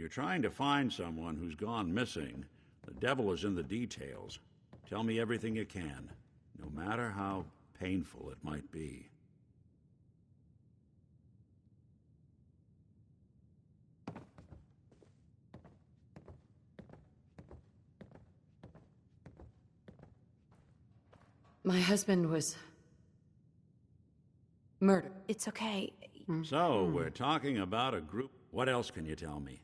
you're trying to find someone who's gone missing, the devil is in the details. Tell me everything you can, no matter how painful it might be. My husband was murdered. It's okay. So, we're talking about a group. What else can you tell me?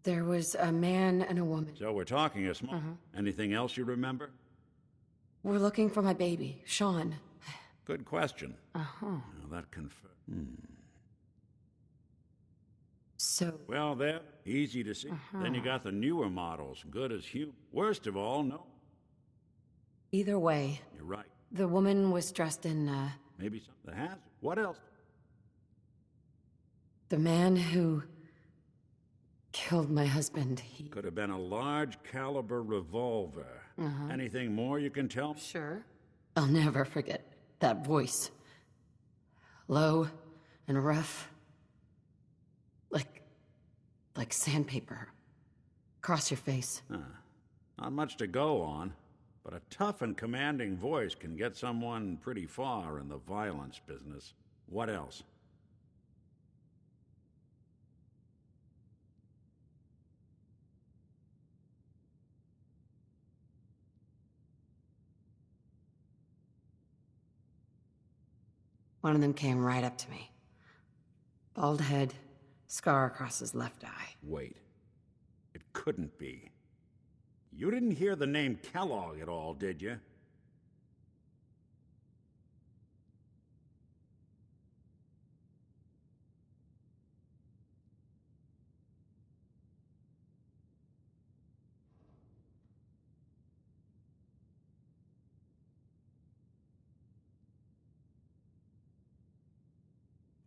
There was a man and a woman. So we're talking a small... Anything else you remember? We're looking for my baby, Sean. Good question. Now that confirms... So... Well, they're easy to see. Then you got the newer models, good as human. Worst of all, no. Either way, You're right. the woman was dressed in, Maybe something has. What else? the man who killed my husband. He... Could have been a large caliber revolver. Anything more you can tell me? Sure. I'll never forget that voice. Low and rough. Like sandpaper. Across your face. Not much to go on, but a tough and commanding voice can get someone pretty far in the violence business. What else? One of them came right up to me. Bald head, scar across his left eye. Wait. It couldn't be. You didn't hear the name Kellogg at all, did you?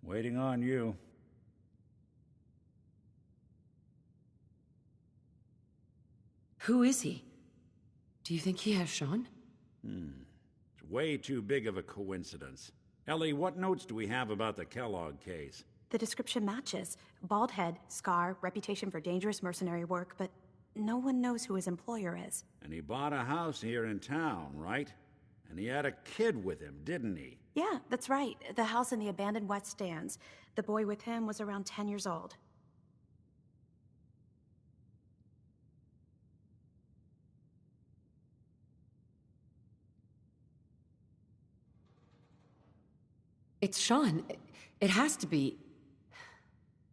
Waiting on you. Who is he? Do you think he has Sean? It's way too big of a coincidence. Ellie, what notes do we have about the Kellogg case? The description matches. Bald head, scar, reputation for dangerous mercenary work, but no one knows who his employer is. And he bought a house here in town, right? And he had a kid with him, didn't he? Yeah, that's right. The house in the abandoned West Stands. The boy with him was around 10 years old. It's Sean. It has to be.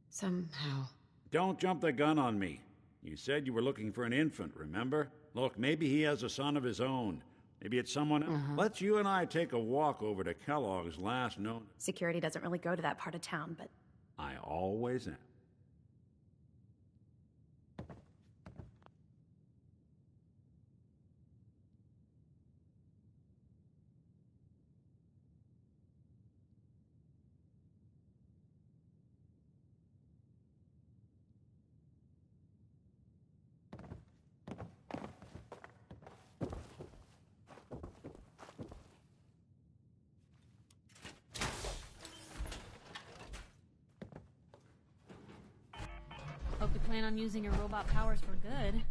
Somehow. Don't jump the gun on me. You said you were looking for an infant, remember? Look, maybe he has a son of his own. Maybe it's someone else. Let's you and I take a walk over to Kellogg's last known... Security doesn't really go to that part of town, but... I always am. Hope you plan on using your robot powers for good.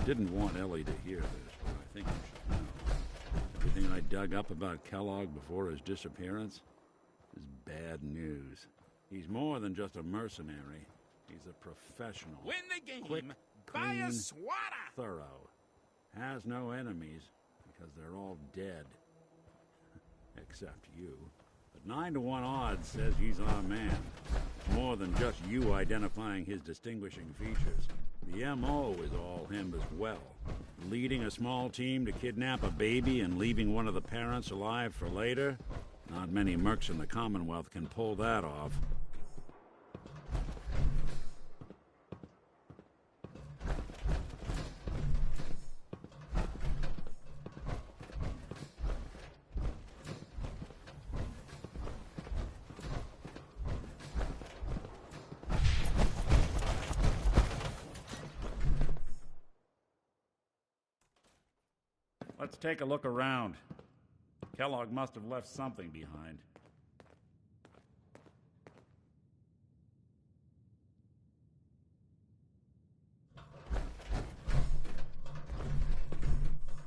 I didn't want Ellie to hear this, but I think you should know. Everything I dug up about Kellogg before his disappearance is bad news. He's more than just a mercenary. He's a professional. Win the game. Quick, Buy clean, a swatter. thorough. Has no enemies because they're all dead. Except you. But 9 to 1 odds says he's our man. More than just you identifying his distinguishing features. The M.O. is all him as well. Leading a small team to kidnap a baby and leaving one of the parents alive for later? Not many mercs in the Commonwealth can pull that off. Let's take a look around. Kellogg must have left something behind.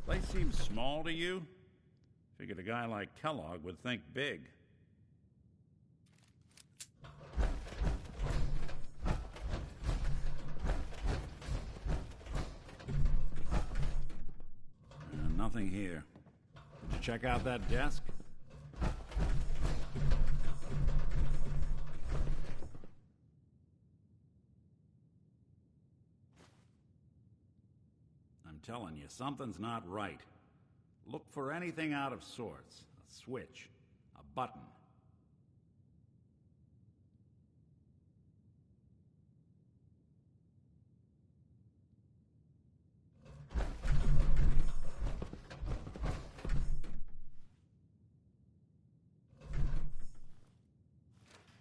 Place seems small to you? Figured a guy like Kellogg would think big. Nothing here. Did you check out that desk? I'm telling you, something's not right. Look for anything out of sorts. A switch, a button.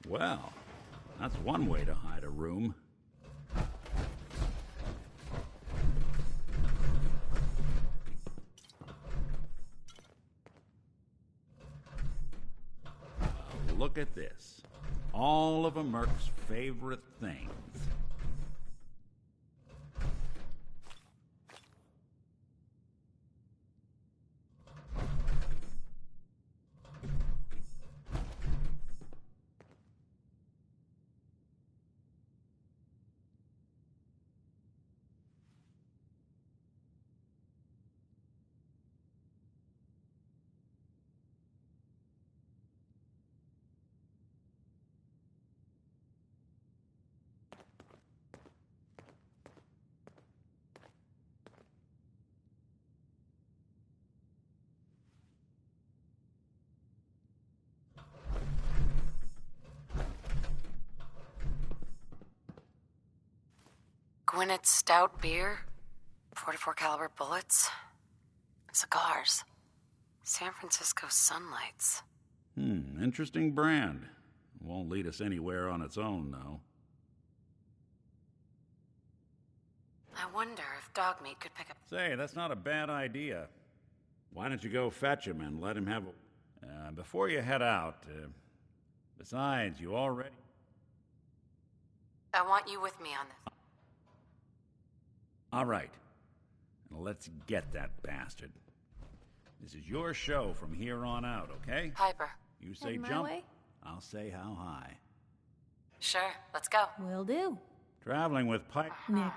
Well, that's one way to hide a room. Well, look at this. All of a merc's favorite things. Gwinnett's stout beer, 44 caliber bullets, cigars, San Francisco sunlights. Interesting brand. Won't lead us anywhere on its own, though. I wonder if Dogmeat could pick up... Say, that's not a bad idea. Why don't you go fetch him and let him have a... before you head out, besides, you already... I want you with me on this. All right. Now let's get that bastard. This is your show from here on out, okay? Piper. You say Heading my jump, way? I'll say how high. Sure, let's go. Will do. Traveling with Pipe... Nick.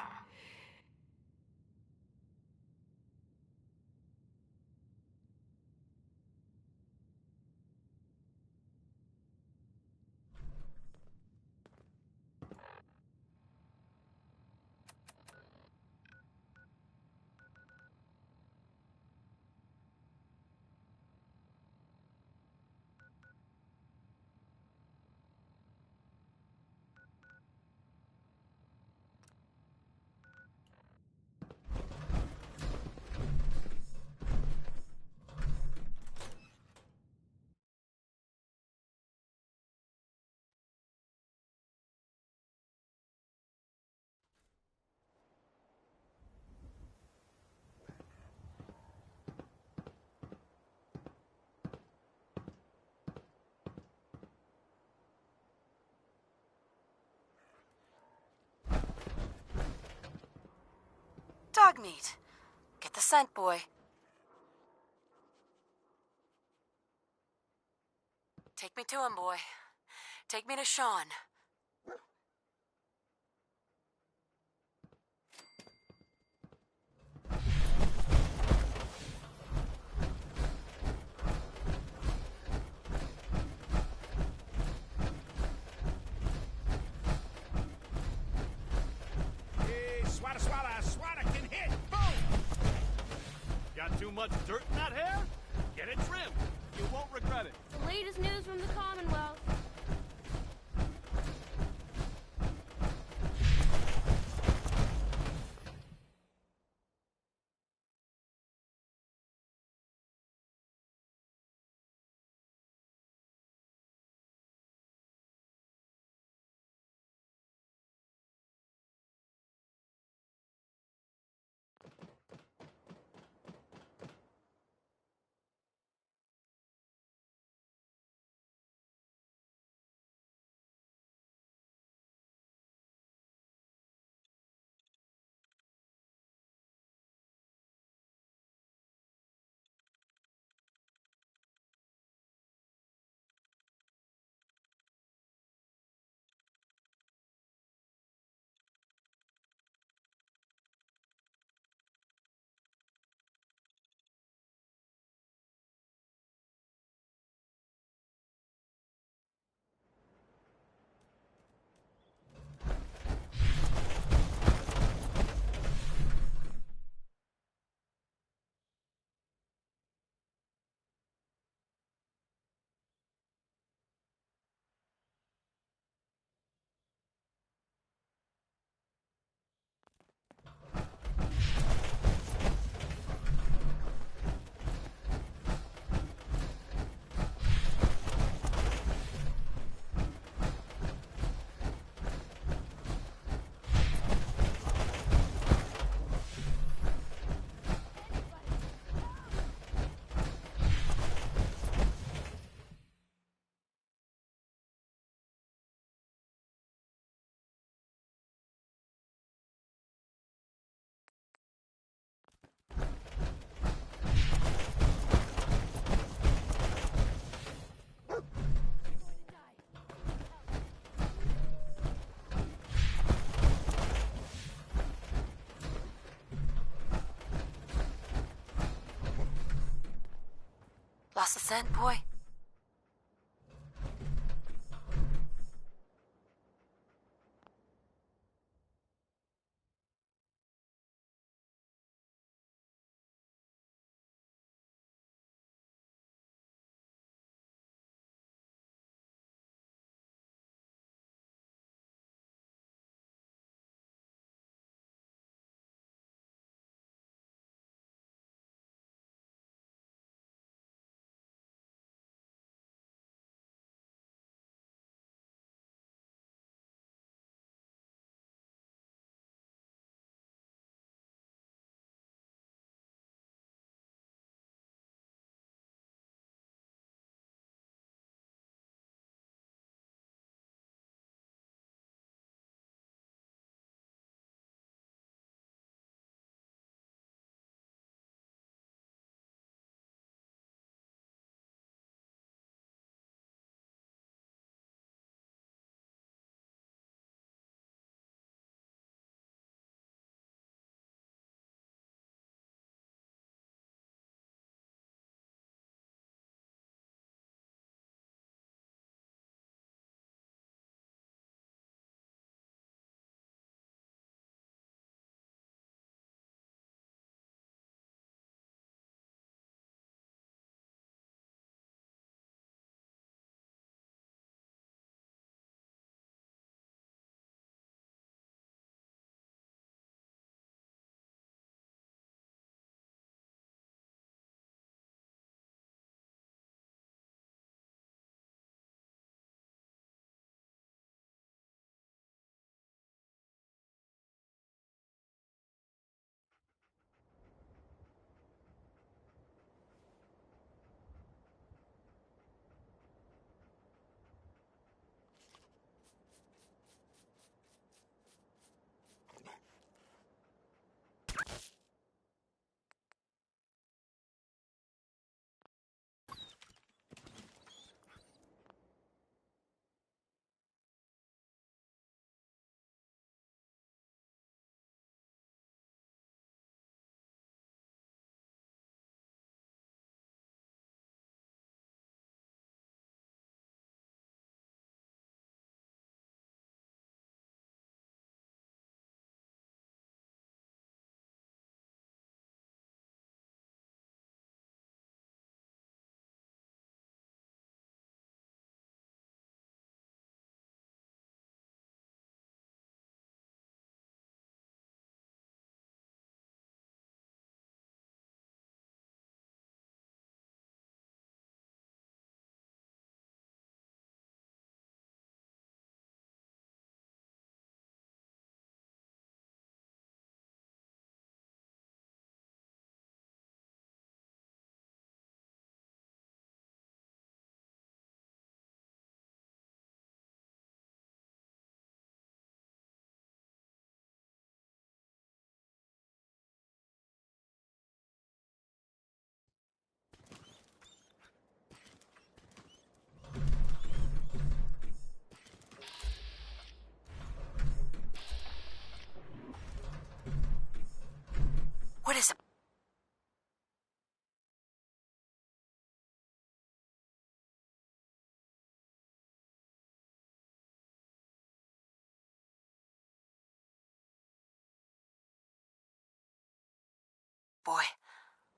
Dogmeat. Get the scent, boy. Take me to him, boy. Take me to Sean. Swata, swata, swata can hit. Boom! much dirt in that hair? Get it trimmed. You won't regret it. The latest news from the Commonwealth. Lost the scent, boy?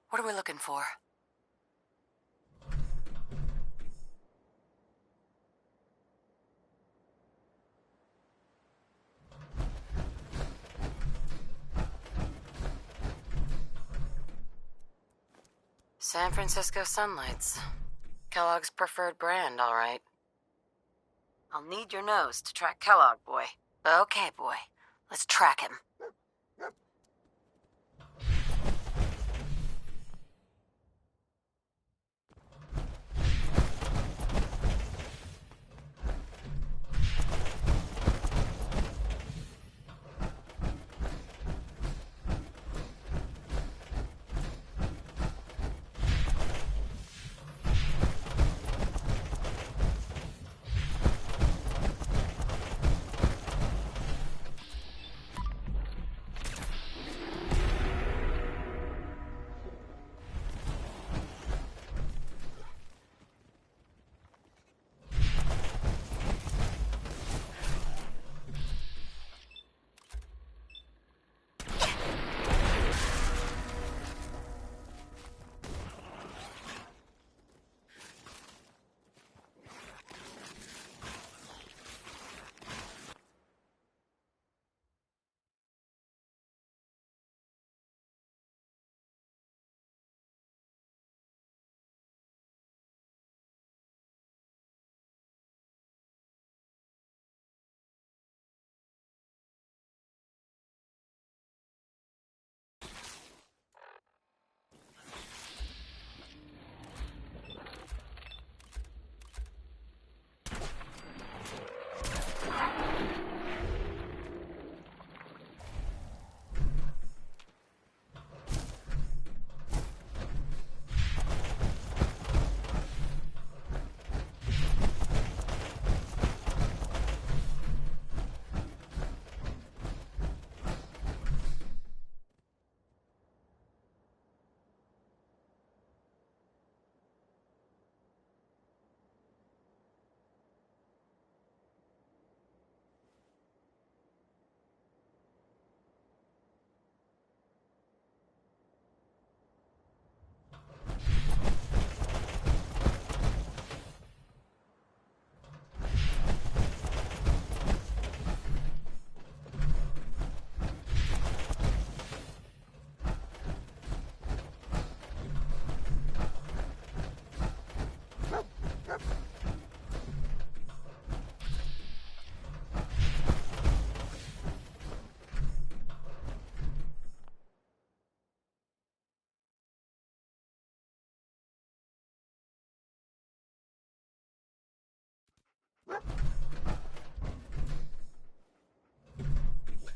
What are we looking for? San Francisco Sunlights. Kellogg's preferred brand, all right. I'll need your nose to track Kellogg, boy. Okay, boy. Let's track him.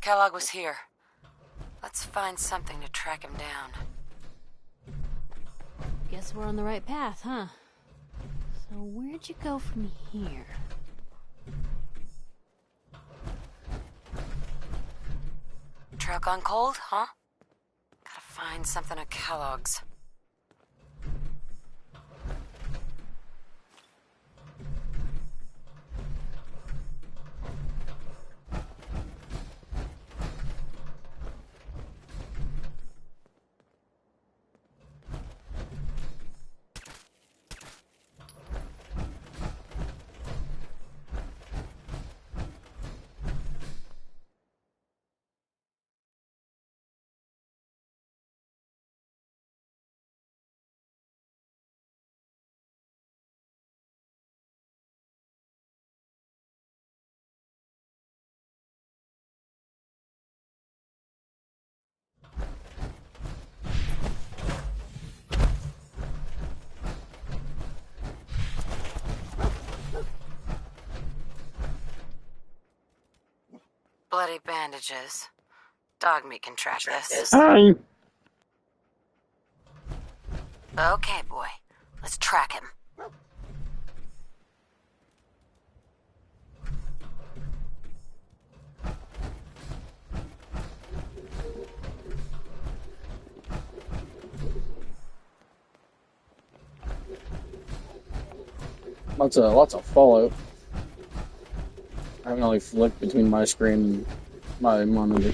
Kellogg was here. Let's find something to track him down. Guess we're on the right path, huh? So where'd you go from here? Trail gone cold, huh? Gotta find something at Kellogg's. Bloody bandages. Dog meat can track this. Hi. Okay, boy. Let's track him. Lots of Fallout. I haven't really flicked between my screen and my monitor.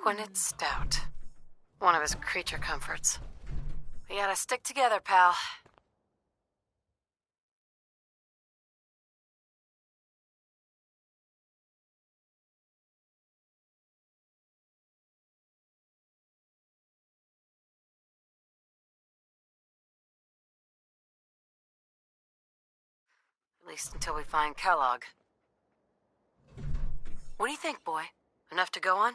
Quinnet Stout. One of his creature comforts. We gotta stick together, pal. At least until we find Kellogg. What do you think, boy? Enough to go on?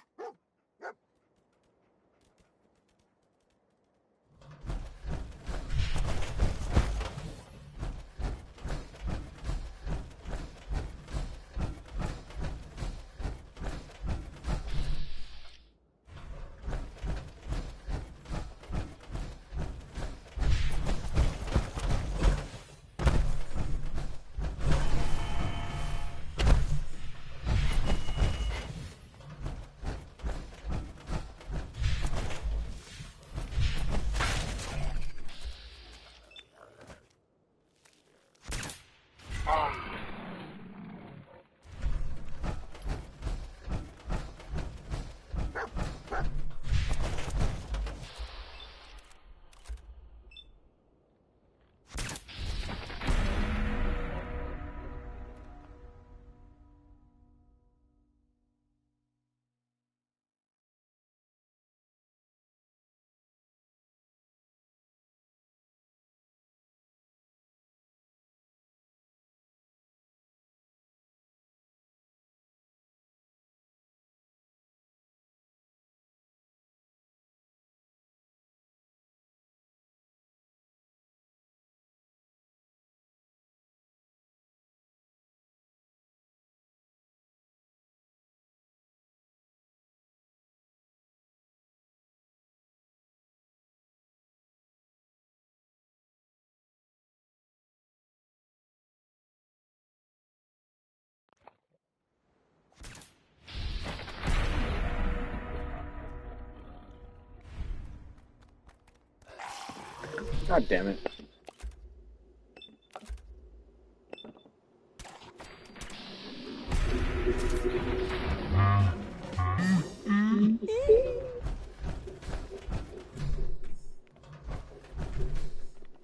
God damn it.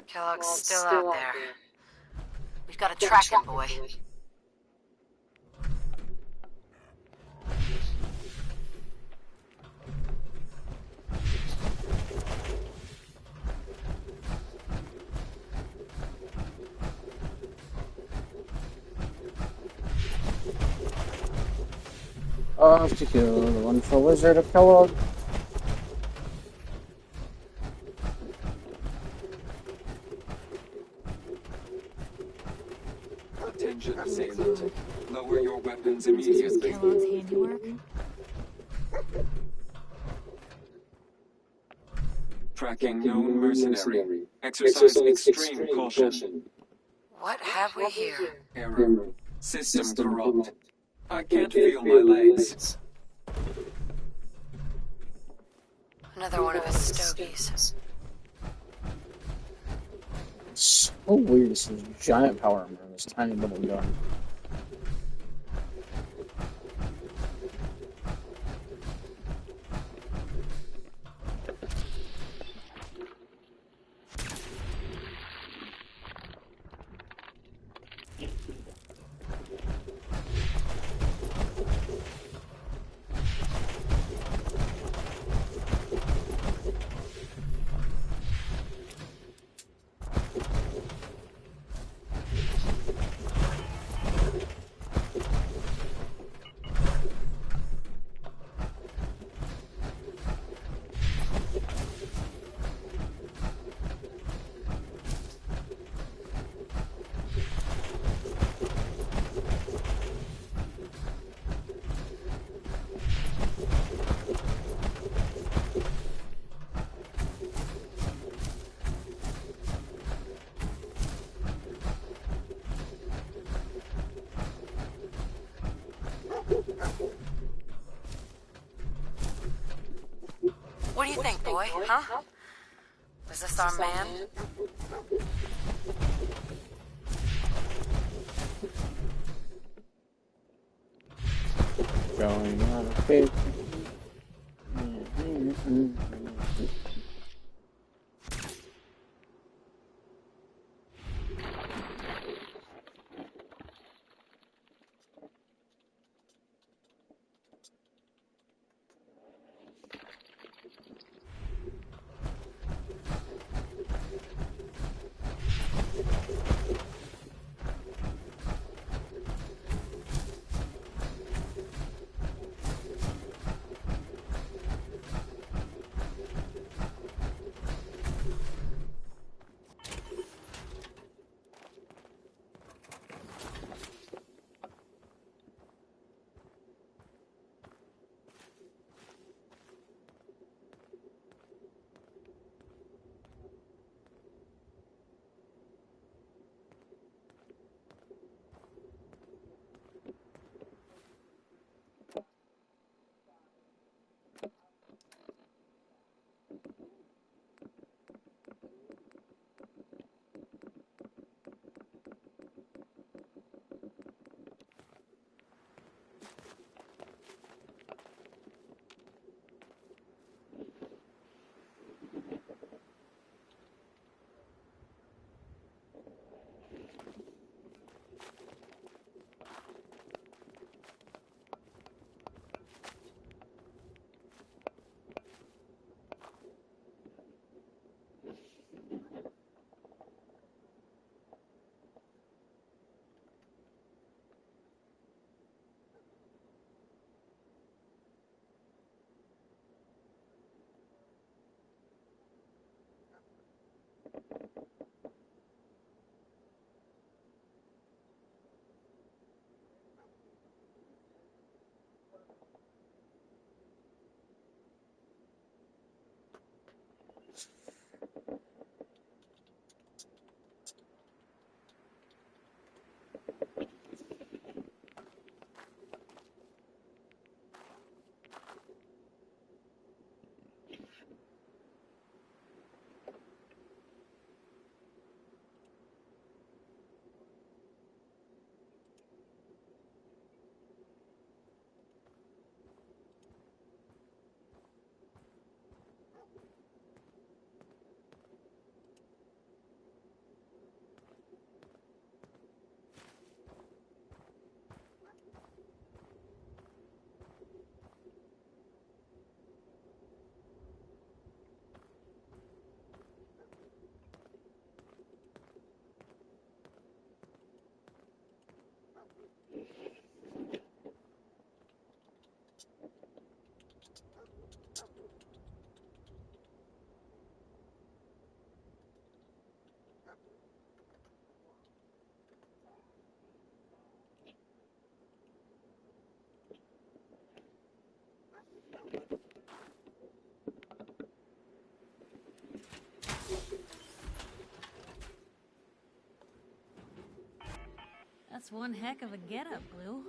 Kellogg's still out there. We've gotta track him, boy. Off to kill the wonderful wizard of Kellogg. Attention, assailant. Lower your weapons This is immediately. Kellogg's handiwork. Tracking known mercenary. Exercise extreme caution. What have we here? Error. System corrupt. I can't feel my legs. Another one of his stogies. So weird, this is giant power armor and this tiny little gun. What do you think, boy? Huh? Was this our man? Going on a big That's one heck of a getup, Blue.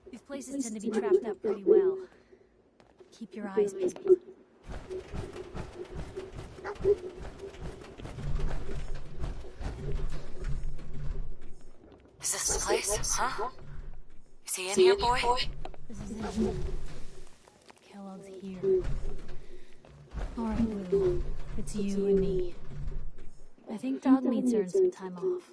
These places tend to be trapped up pretty well. Keep your eyes peeled. Is this the place? Huh? Is he in here, boy? This is it. Kellogg's here. Alright, Blue. It's you and me. I think Dog Meat's earned some time off.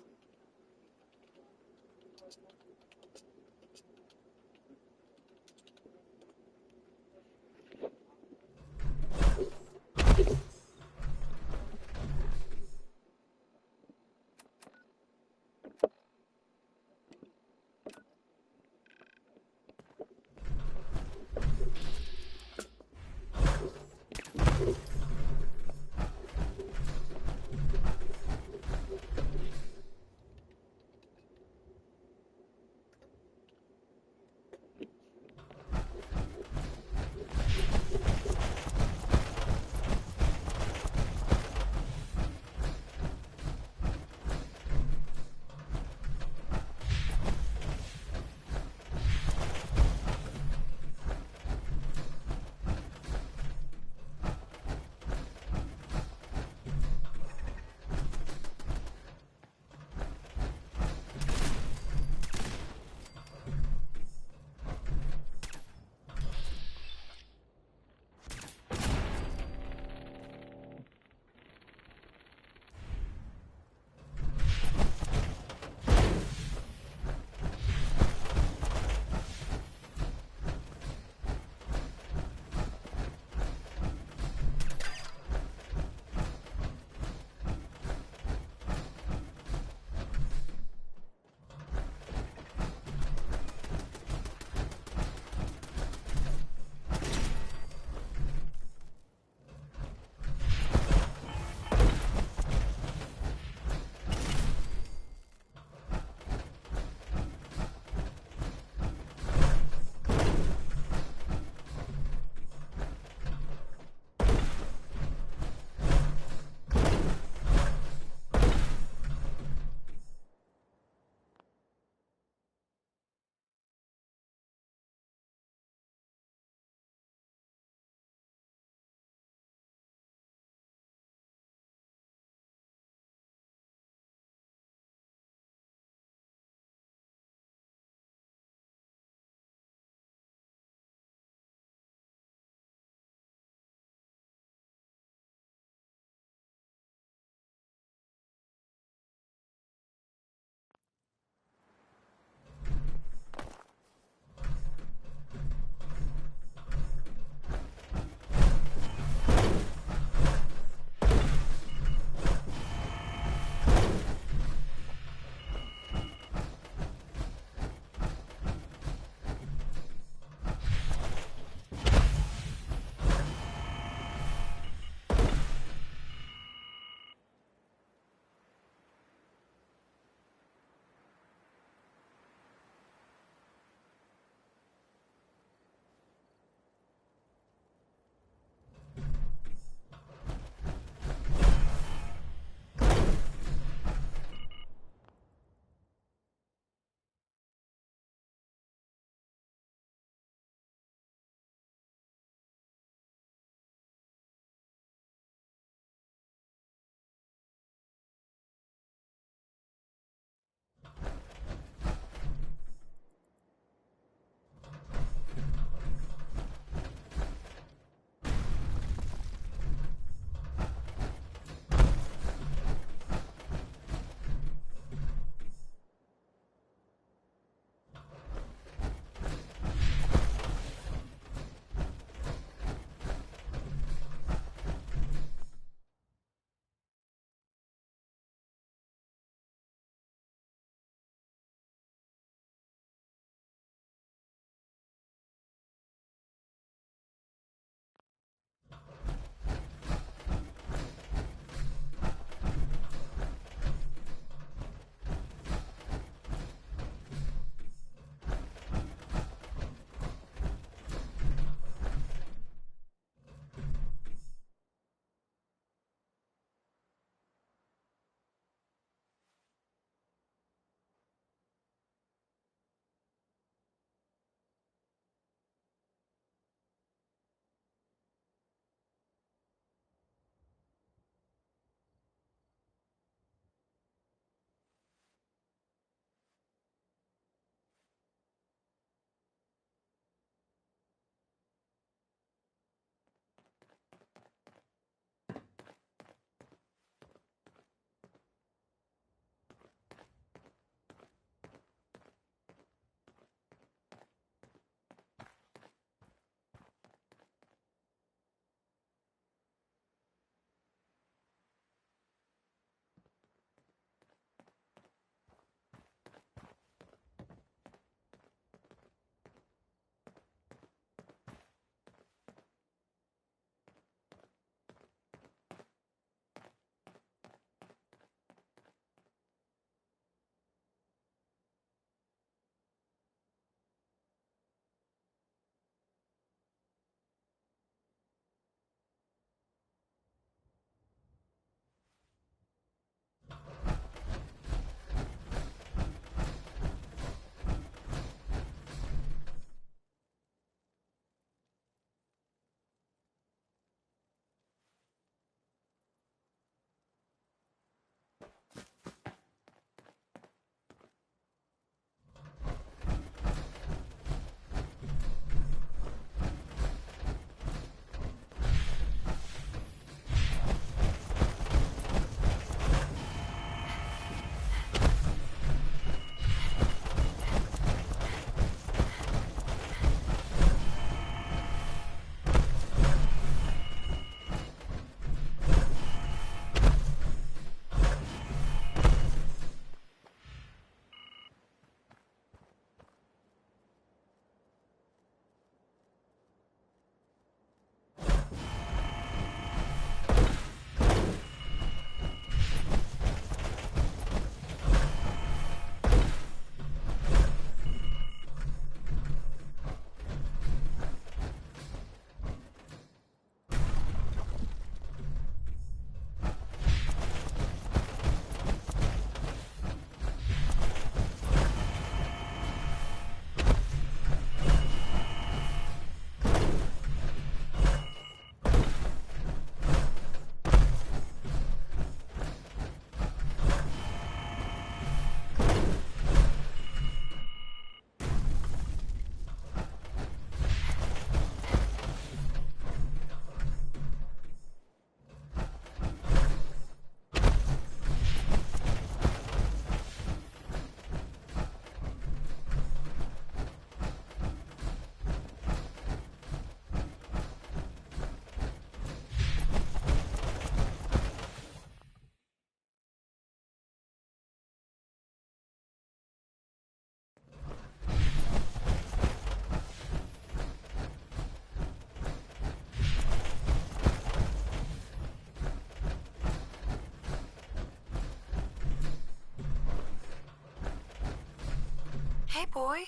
okay, boy?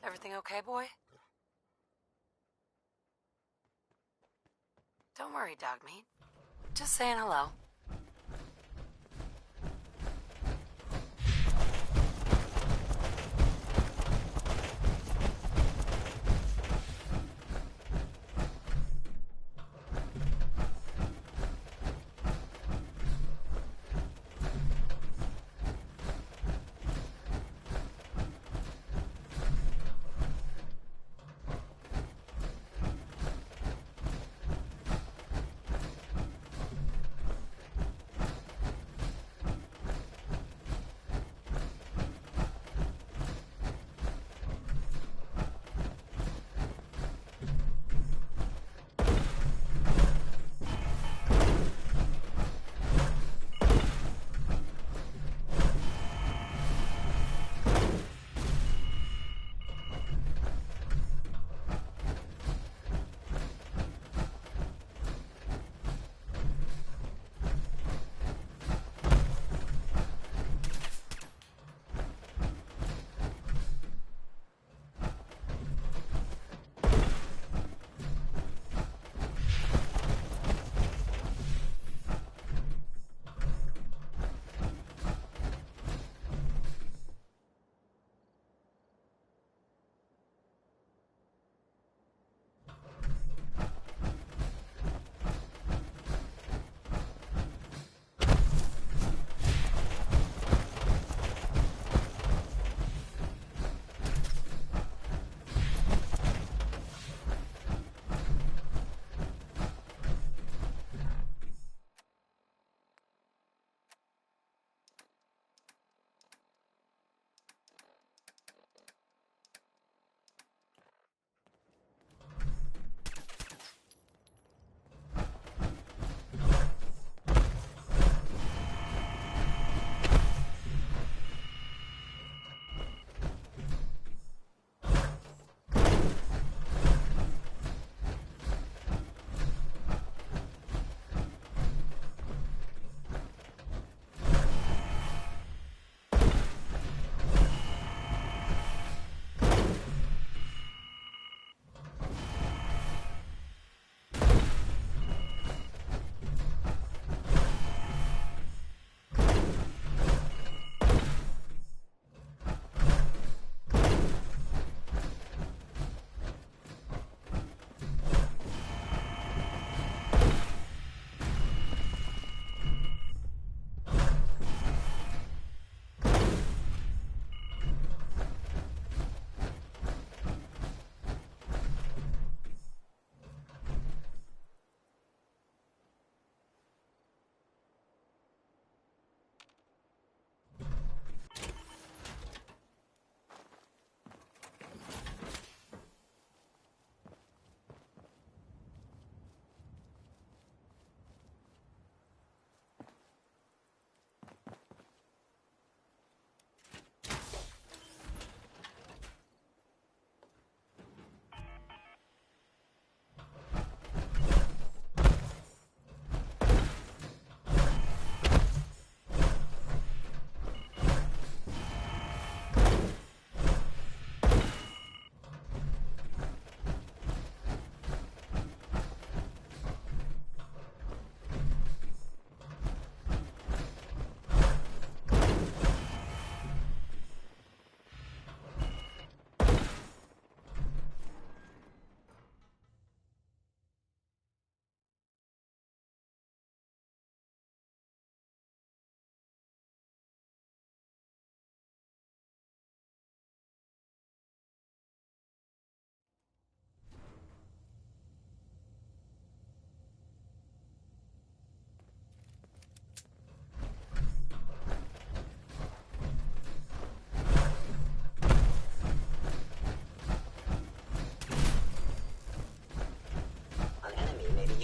Everything okay, boy? Don't worry, dog meat. Just saying hello.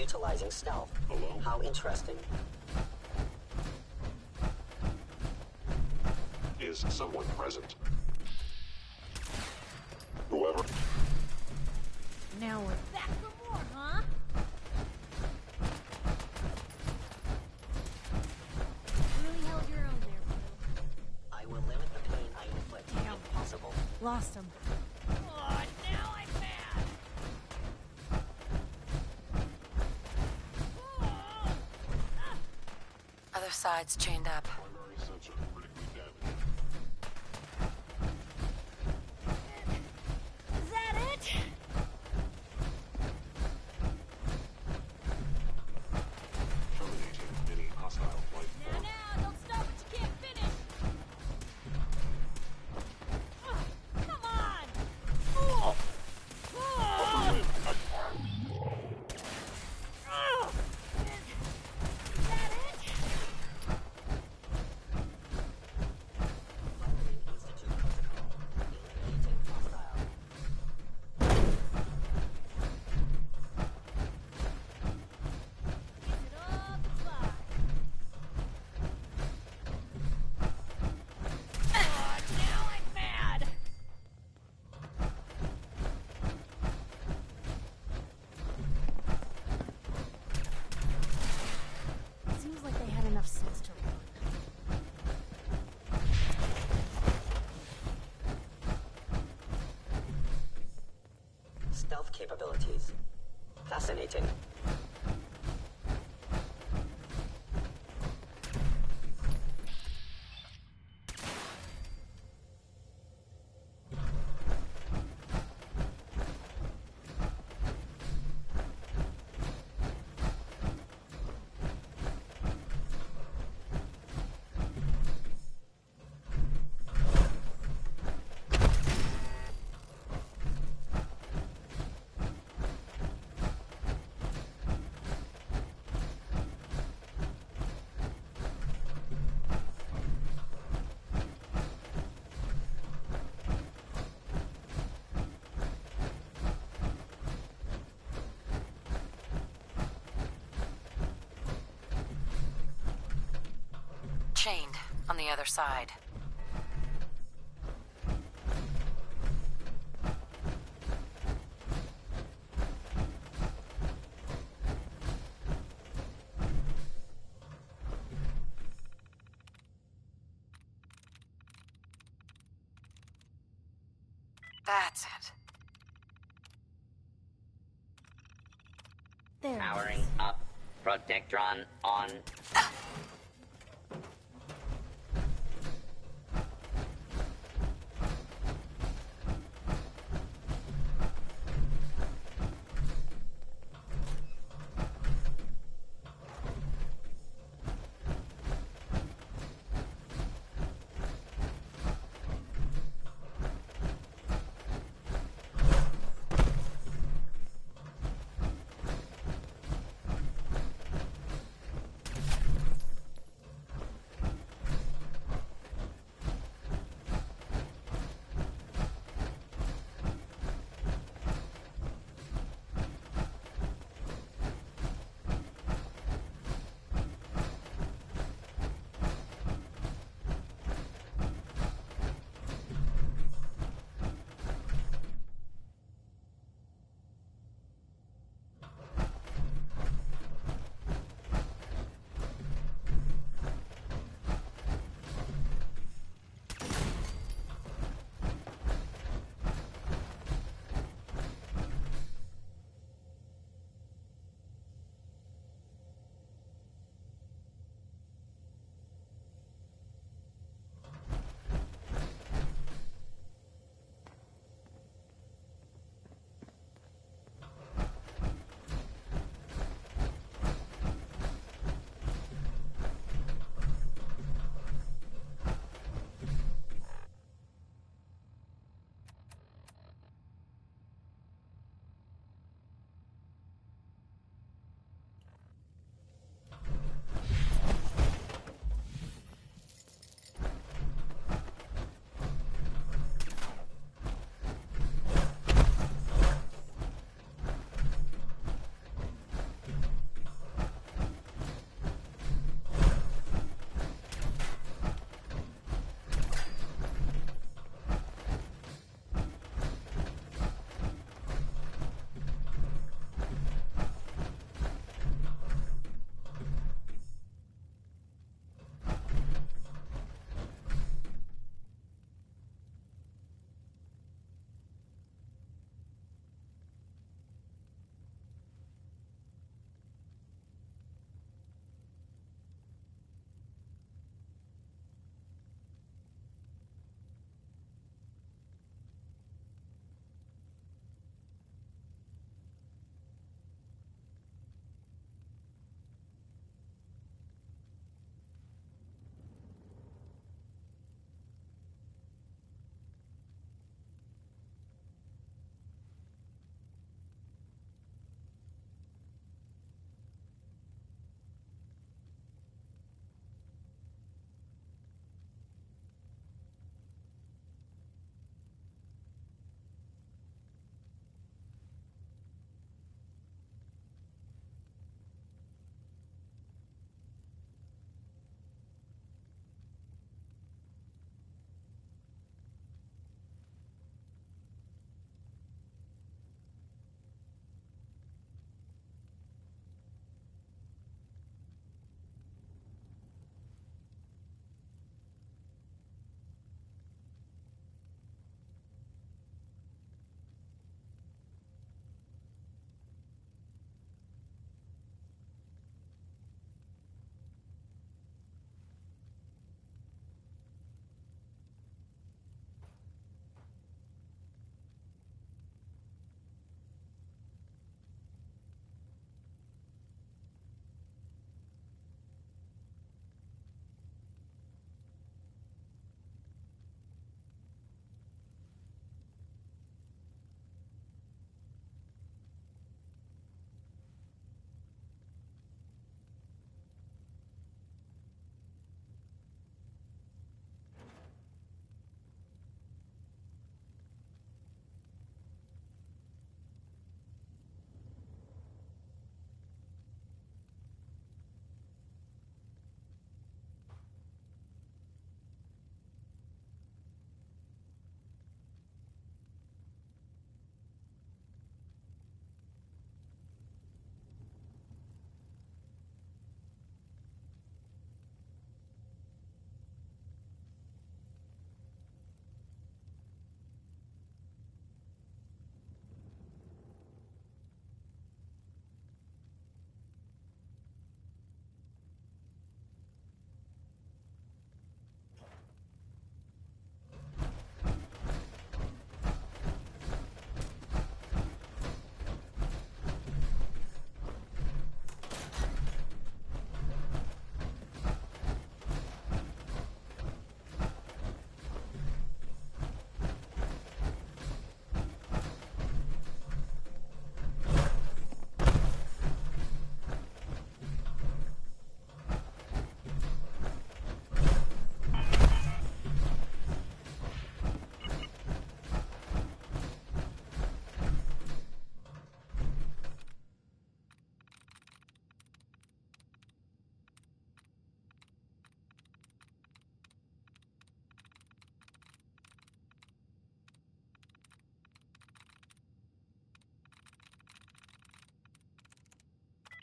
utilizing stealth. Hello? How interesting. Is someone present? Whoever. Now we're back for more, huh? Really held your own there, Blue. Lost him. Oh, now I'm mad! Other side's chained up. Primary sensor critically damaged. Is that it? Terminating any hostile flight form. Now, don't start what you can't finish. Come on! Is that it? Following Institute protocol. Eliminating hostile. Is it all goodbye? Oh, now I'm mad! Seems like they had enough sense to run. Stealth capabilities. Fascinating. Chained on the other side. That's it. There. Powering up. Protectron on.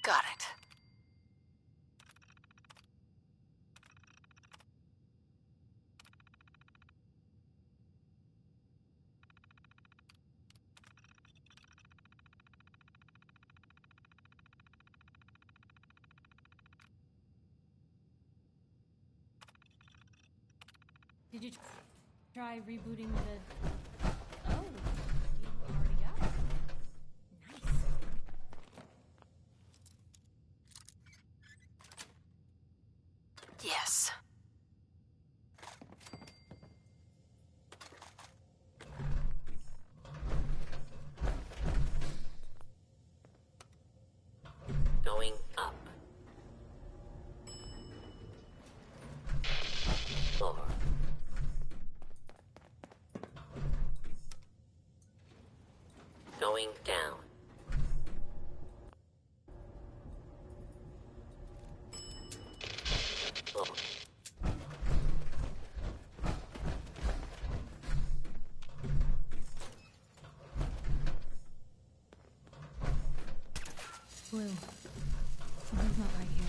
Got it. Did you try rebooting the... Oh, you already got it. Nice. Yes. Going up. 4. Going down. 4. Blue. Something's not right here.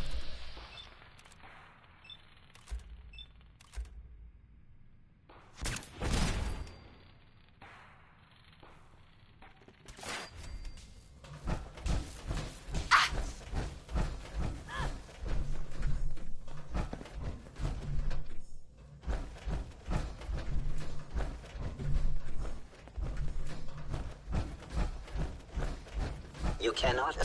You cannot...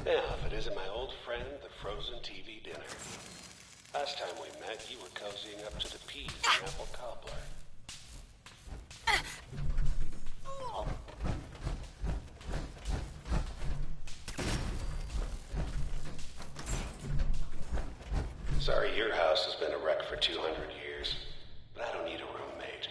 Now, if it isn't my old friend, the frozen TV dinner. Last time we met, you were cozying up to the peas and apple cobbler. Sorry, your house has been a wreck for 200 years, but I don't need a roommate.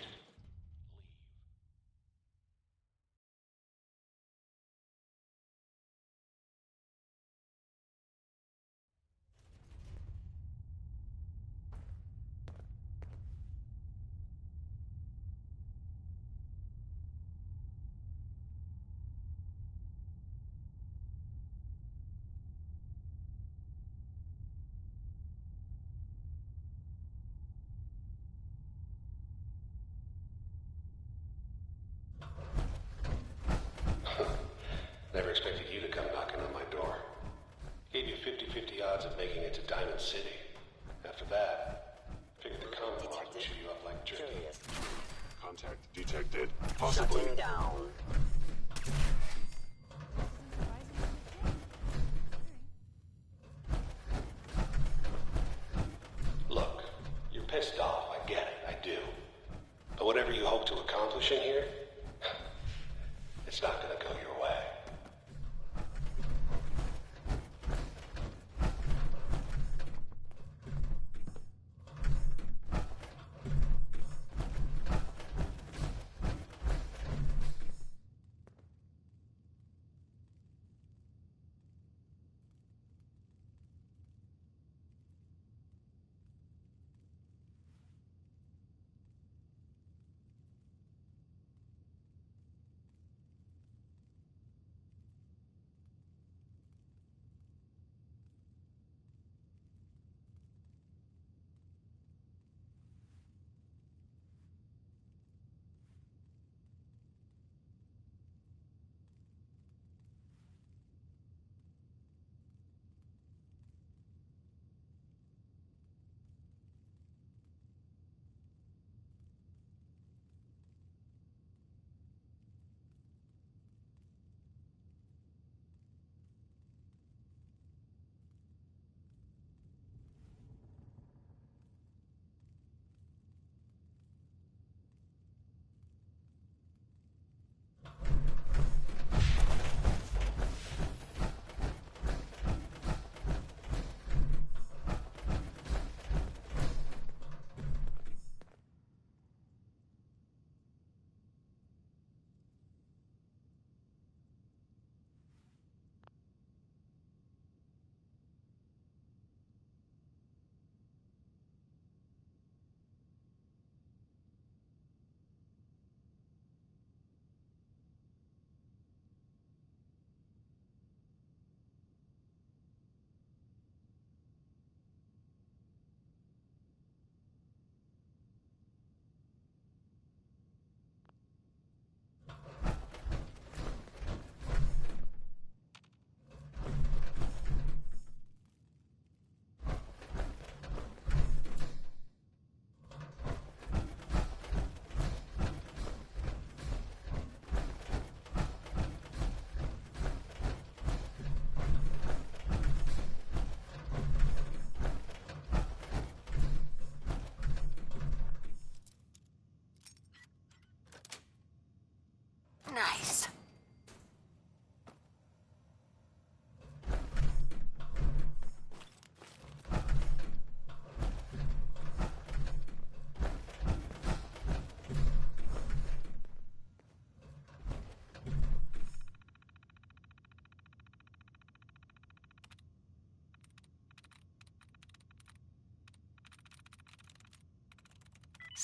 Never expected you to come knocking on my door. Gave you 50-50 odds of making it to Diamond City. After that, figured the Commonwealth would chew you up like jerky. Curious. Contact detected. Possibly. Shutting down. Look, you're pissed off, I get it, I do. But whatever you hope to accomplish in here, it's not gonna go your way.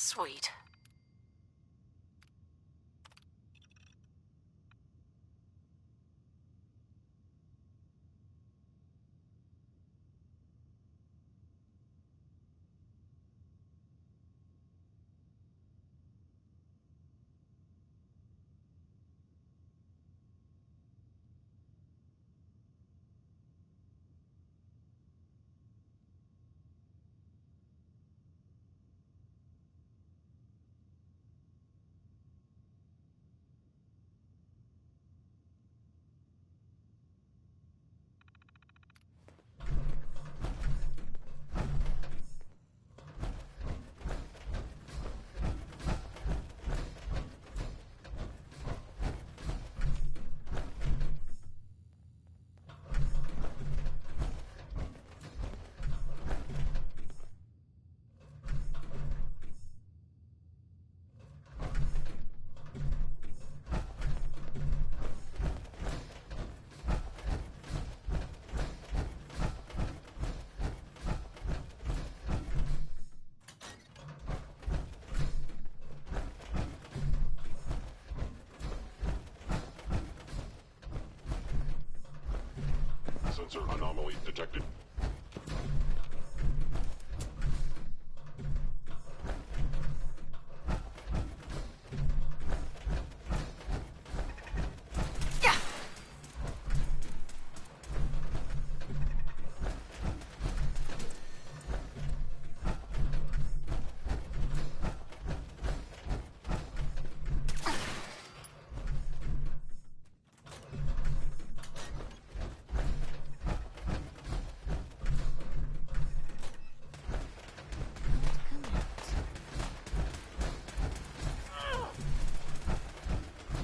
Sweet. Sensor anomaly detected.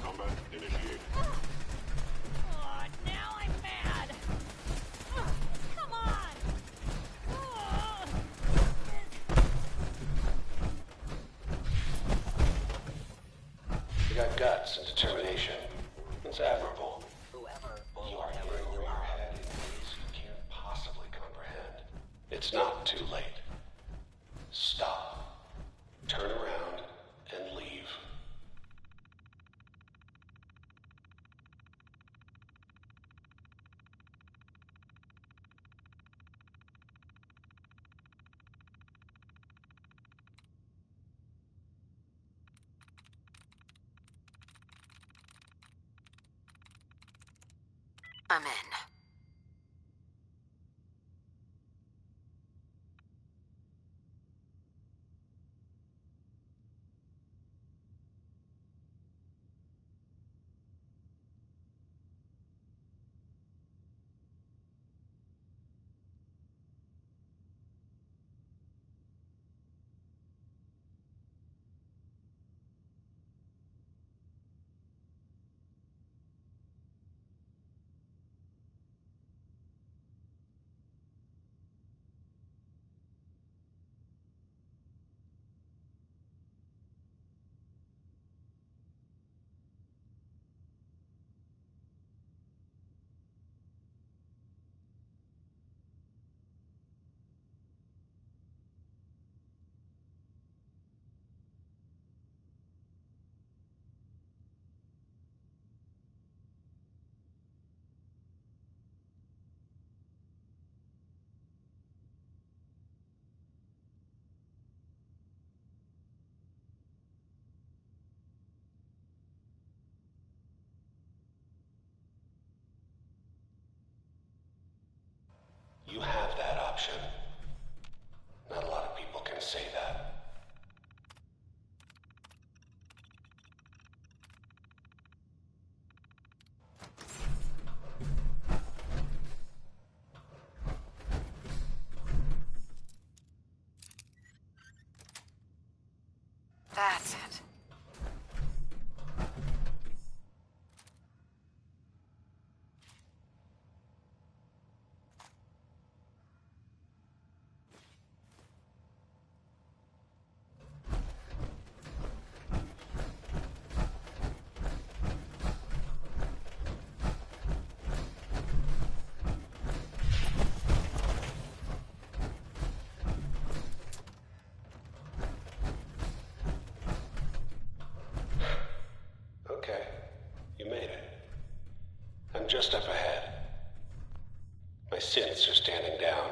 Combat initiated. Oh, now I'm mad. Come on. You got guts and determination. It's admirable. You are in your head in ways you can't possibly comprehend. It's not too late. Stop. Turn around and leave. I'm in. You have that option. Not a lot of people can say that. That's it. just up ahead. My synths are standing down.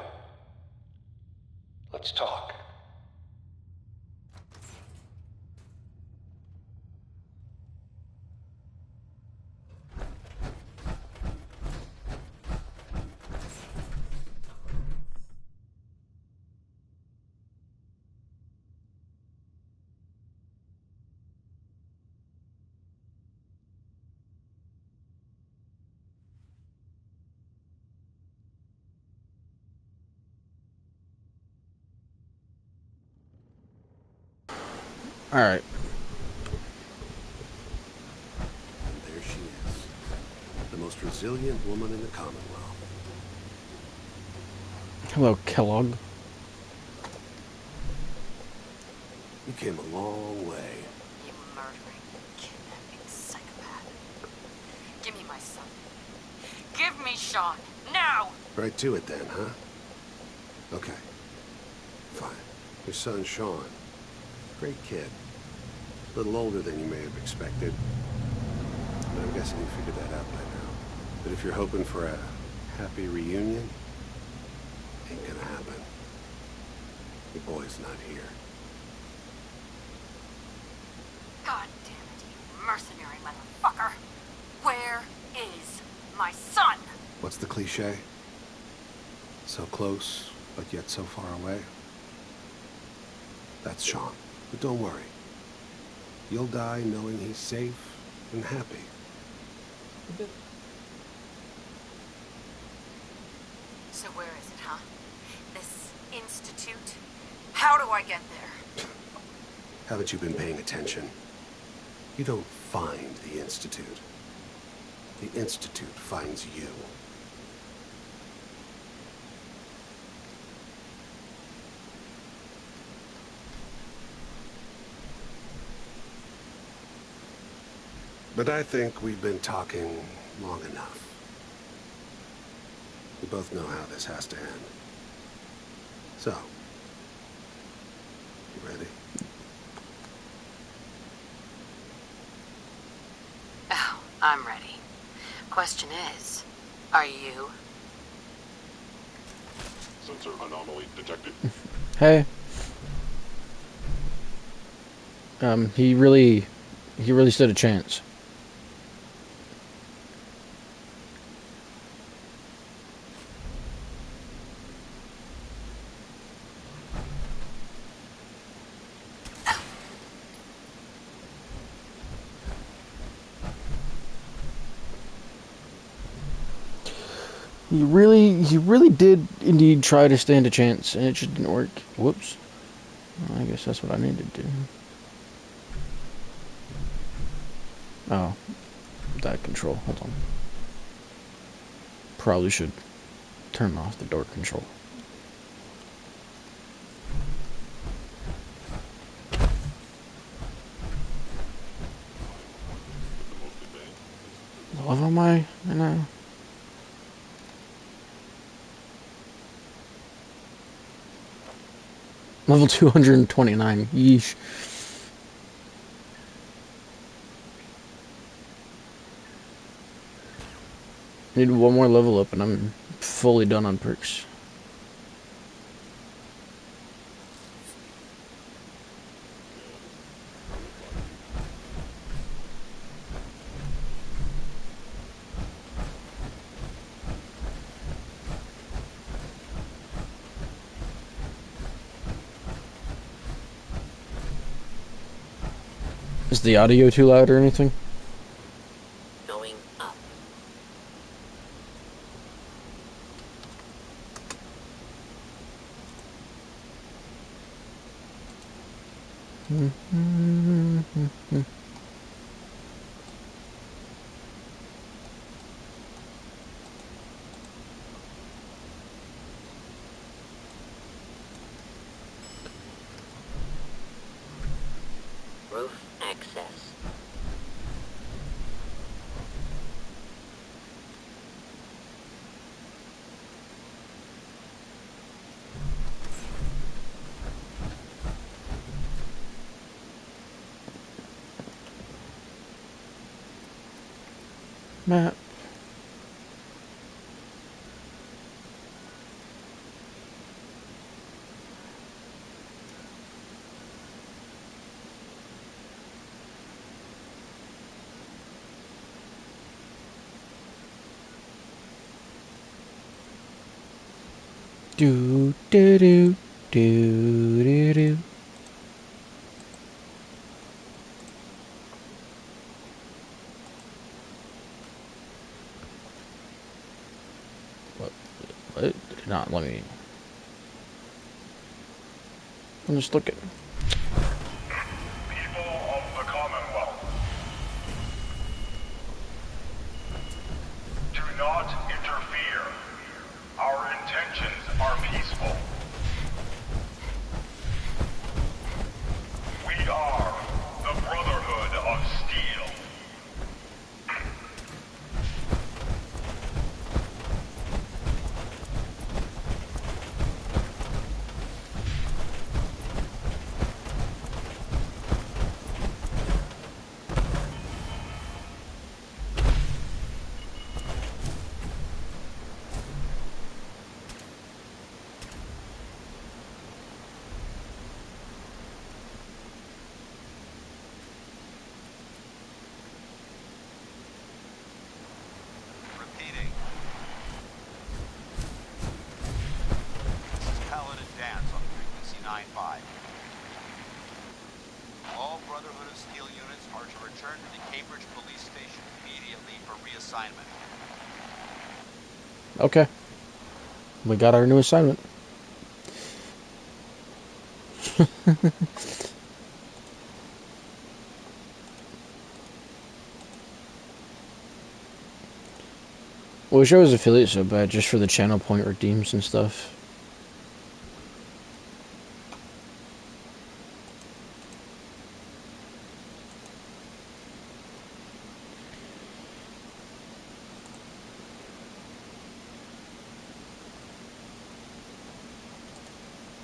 Let's talk. Alright. And there she is. The most resilient woman in the Commonwealth. Hello, Kellogg. You came a long way. You murdering, kidnapping psychopath. Give me my son. Give me Sean, now! Right to it then, huh? Okay. Fine. Your son, Sean. Great kid. A little older than you may have expected. But I'm guessing you figured that out by now. But if you're hoping for a happy reunion, ain't gonna happen. Your boy's not here. God damn it, you mercenary motherfucker! Where is my son? What's the cliche? So close, but yet so far away? That's Sean. But don't worry. You'll die knowing he's safe and happy. So where is it, huh? This institute? How do I get there? Haven't you been paying attention? You don't find the Institute. The Institute finds you. But I think we've been talking long enough. We both know how this has to end. So, you ready? Oh, I'm ready. Question is, are you? Sensor anomaly detected. Hey. He really stood a chance. He really did indeed try to stand a chance, and it just didn't work. Whoops. Well, I guess that's what I needed to do. Oh. That control. Hold on. Probably should turn off the door control. What level am I now? Level 229. Yeesh. Need one more level up and I'm fully done on perks. Is the audio too loud or anything? Going up. Roof access. Map. Do do do do do do. What? Did not let me. I'm just looking. People of the Commonwealth, do not interfere. Our intentions are peaceful. We are the Brotherhood of Steel. Repeating. This is Paladin Dance on frequency 9-5. All Brotherhood of Steel units are to return to the Cambridge Police Station immediately for reassignment. Okay. We got our new assignment. Wish I was affiliate so bad just for the channel point redeems and stuff.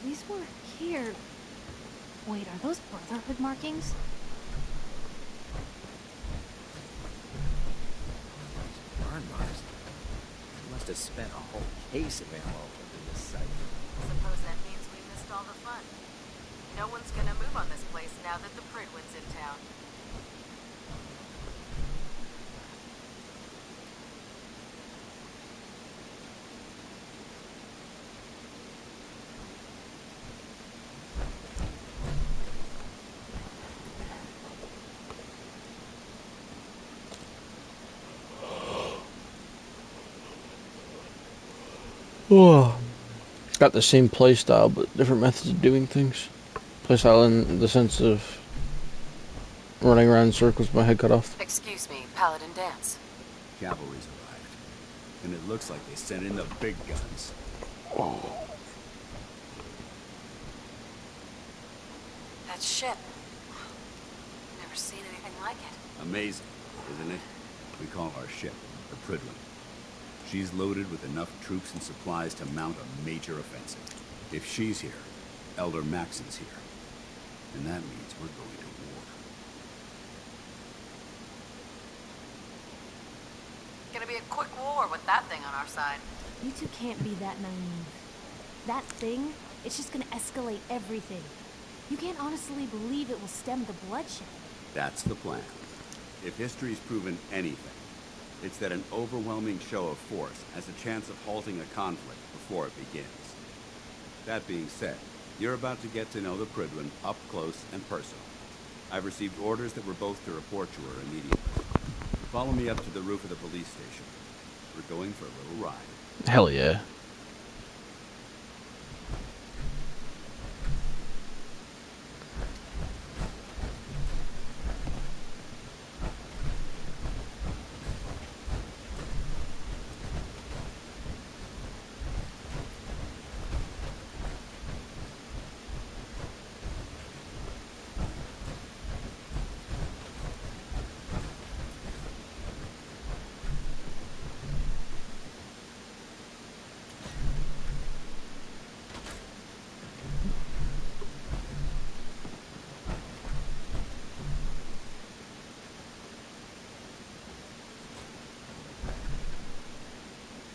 These were here. Wait, are those Brotherhood markings? Burn marks. They must have spent a whole case of ammo into this site. Suppose that means we missed all the fun. No one's gonna move on this place now that the Pridwin's in town. Oh. Got the same playstyle, but different methods of doing things. Playstyle in the sense of running around in circles with my head cut off. Excuse me, Paladin Dance. Cavalry's arrived. And it looks like they sent in the big guns. That ship. Never seen anything like it. Amazing, isn't it? We call our ship the Pridwin. She's loaded with enough troops and supplies to mount a major offensive. If she's here, Elder Maxon's here. And that means we're going to war. Gonna be a quick war with that thing on our side. You two can't be that naive. That thing, it's just gonna escalate everything. You can't honestly believe it will stem the bloodshed. That's the plan. If history's proven anything, it's that an overwhelming show of force has a chance of halting a conflict before it begins. That being said, you're about to get to know the Pridwin up close and personal. I've received orders that we're both to report to her immediately. Follow me up to the roof of the police station. We're going for a little ride. Hell yeah.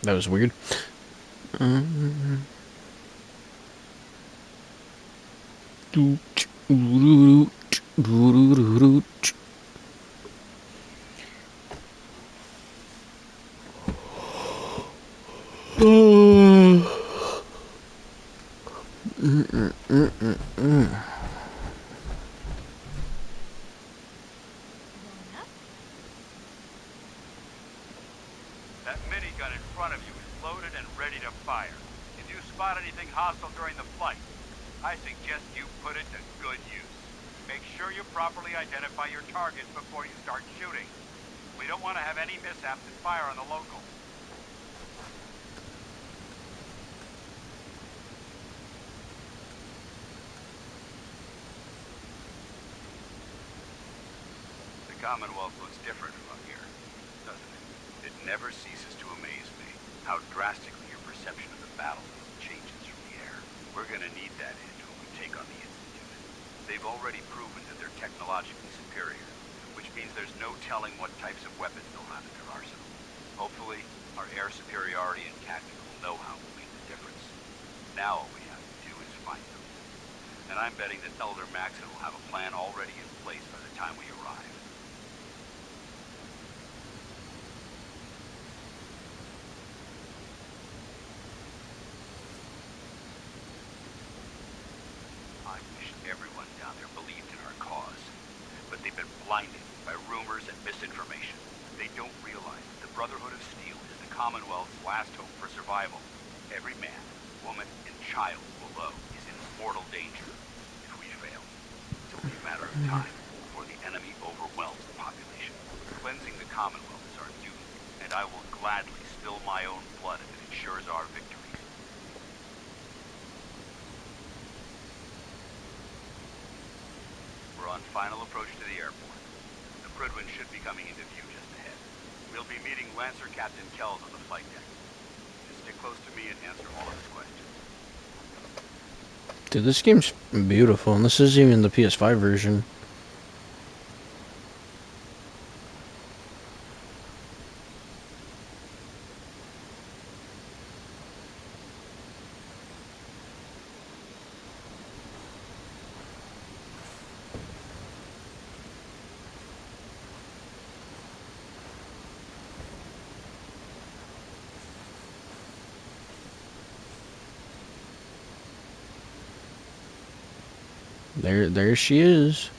That was weird. That minigun in front of you is loaded and ready to fire. If you spot anything hostile during the flight, I suggest you put it to good use. Make sure you properly identify your targets before you start shooting. We don't want to have any mishaps and fire on the local. The Commonwealth looks different from up here, doesn't it? It never ceases to amaze me how drastically your perception of the battlefield changes from the air. We're gonna need that edge when we take on the Institute. They've already proven that they're technologically superior, which means there's no telling what types of weapons they'll have in their arsenal. Hopefully, our air superiority and tactical know-how will make the difference. Now all we have to do is find them. And I'm betting that Elder Maxon will have a plan already in place by the time we arrive. I wish everyone down there believed in our cause, but they've been blinded by rumors and misinformation. They don't realize that the Brotherhood of Steel is the Commonwealth's last hope for survival. Every man, woman, and child below is in mortal danger if we fail. It's only a matter of time before the enemy overwhelms the population. Cleansing the Commonwealth is our duty, and I will gladly spill my own blood if it ensures our victories. We're on final approach to the airport. The Prydwen should be coming into view just ahead. We'll be meeting Lancer Captain Kells on the flight deck. Just stick close to me and answer all of his questions. Dude, this game's beautiful, and this is even the PS5 version. There she is.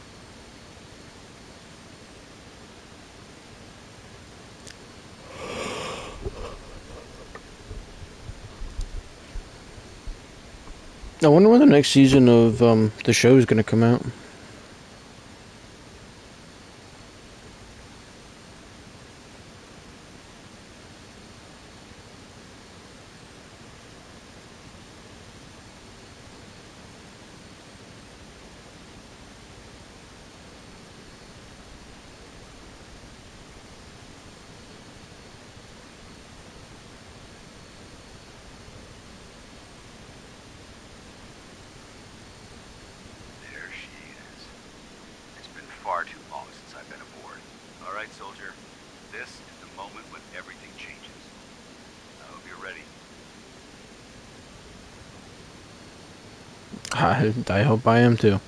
I wonder when the next season of the show is going to come out. There she is. It's been far too long since I've been aboard. All right, soldier. This is the moment when everything changes. I hope you're ready. I hope I am too.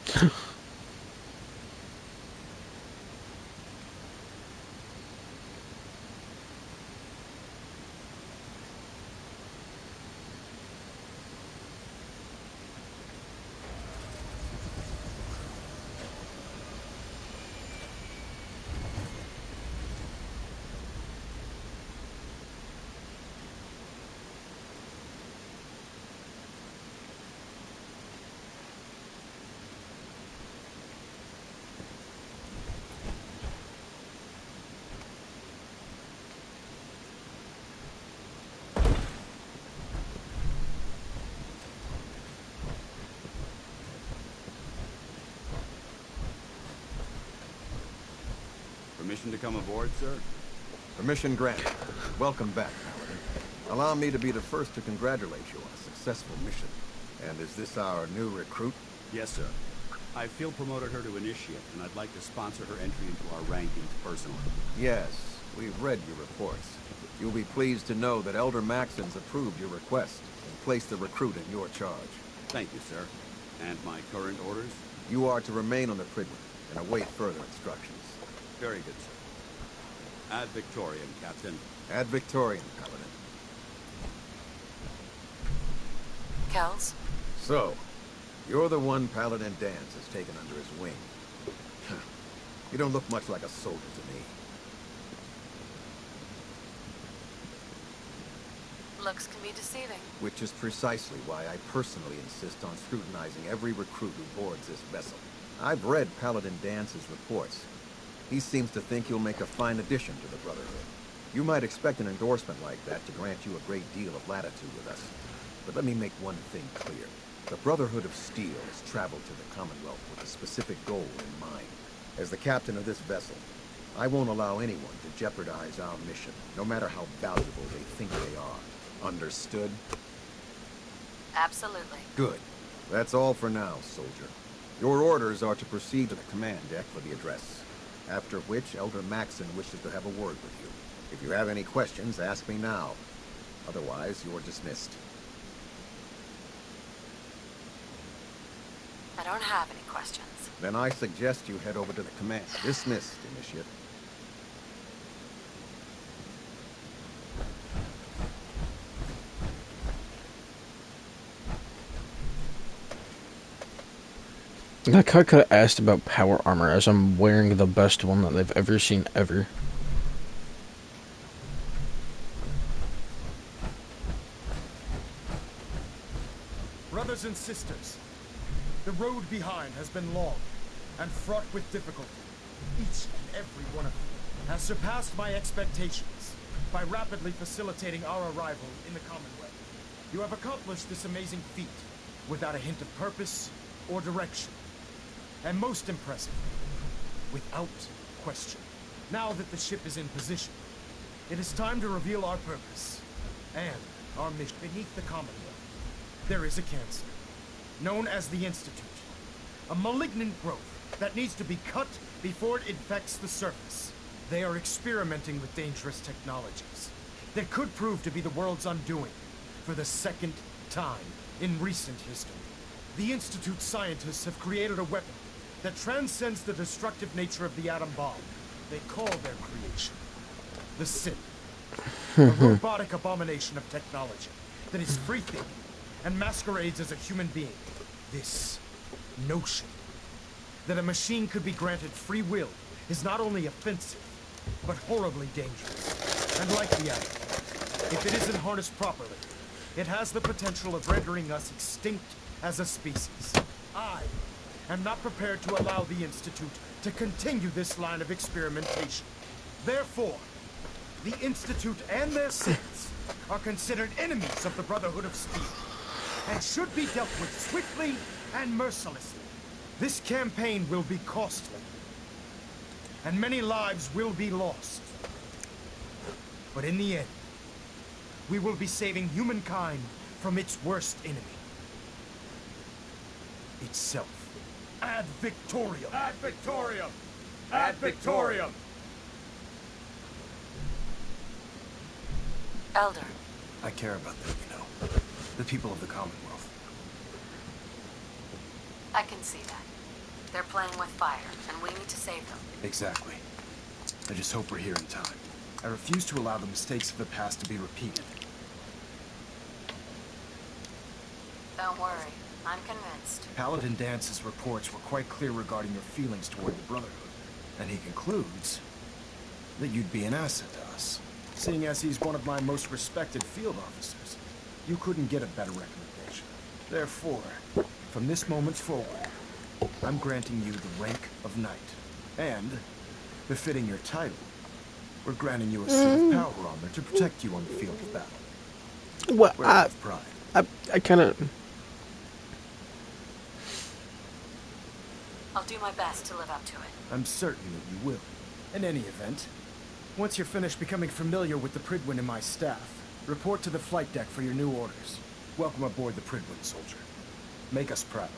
Permission to come aboard, sir? Permission granted. Welcome back, Paladin. Allow me to be the first to congratulate you on a successful mission. And is this our new recruit? Yes, sir. I field promoted her to initiate, and I'd like to sponsor her entry into our rankings personally. Yes, we've read your reports. You'll be pleased to know that Elder Maxon's approved your request and placed the recruit in your charge. Thank you, sir. And my current orders? You are to remain on the Prydwen and await further instructions. Very good, sir. Ad Victoriam, Captain. Ad Victoriam, Paladin. Kells? So, You're the one Paladin Danse has taken under his wing. You don't look much like a soldier to me. Looks can be deceiving. Which is precisely why I personally insist on scrutinizing every recruit who boards this vessel. I've read Paladin Dance's reports. He seems to think you'll make a fine addition to the Brotherhood. You might expect an endorsement like that to grant you a great deal of latitude with us. But let me make one thing clear. The Brotherhood of Steel has traveled to the Commonwealth with a specific goal in mind. As the captain of this vessel, I won't allow anyone to jeopardize our mission, no matter how valuable they think they are. Understood? Absolutely. Good. That's all for now, soldier. Your orders are to proceed to the command deck for the address, after which Elder Maxon wishes to have a word with you. If you have any questions, ask me now. Otherwise, you're dismissed. I don't have any questions. Then I suggest you head over to the command. Dismissed, Initiate. I could have asked about power armor, as I'm wearing the best one that they've ever seen ever. Brothers and sisters, the road behind has been long and fraught with difficulty. Each and every one of you has surpassed my expectations by rapidly facilitating our arrival in the Commonwealth. You have accomplished this amazing feat without a hint of purpose or direction. And most impressive, without question. Now that the ship is in position, it is time to reveal our purpose and our mission. Beneath the Commonwealth, there is a cancer, known as the Institute. A malignant growth that needs to be cut before it infects the surface. They are experimenting with dangerous technologies that could prove to be the world's undoing for the second time in recent history. The Institute scientists have created a weapon that transcends the destructive nature of the atom bomb. They call their creation the Sin. A robotic abomination of technology that is free-thinking and masquerades as a human being. This notion that a machine could be granted free will is not only offensive, but horribly dangerous. And like the atom, if it isn't harnessed properly, it has the potential of rendering us extinct as a species. I am not prepared to allow the Institute to continue this line of experimentation. Therefore, the Institute and their sins are considered enemies of the Brotherhood of Steel, and should be dealt with swiftly and mercilessly. This campaign will be costly, and many lives will be lost. But in the end, we will be saving humankind from its worst enemy. Itself. Ad Victoriam! Ad Victoriam! Ad Victoriam! Elder. I care about them, you know. The people of the Commonwealth. I can see that. They're playing with fire, and we need to save them. Exactly. I just hope we're here in time. I refuse to allow the mistakes of the past to be repeated. Don't worry. I'm convinced. Paladin Dance's reports were quite clear regarding your feelings toward the Brotherhood. And he concludes that you'd be an asset to us. Seeing as he's one of my most respected field officers, you couldn't get a better recommendation. Therefore, from this moment forward, I'm granting you the rank of knight. And, befitting your title, we're granting you a suit of power armor to protect you on the field of battle. Well, I kind of... I'll do my best to live up to it. I'm certain that you will. In any event, once you're finished becoming familiar with the Pridwin and my staff, report to the flight deck for your new orders. Welcome aboard the Pridwin, soldier. Make us proud.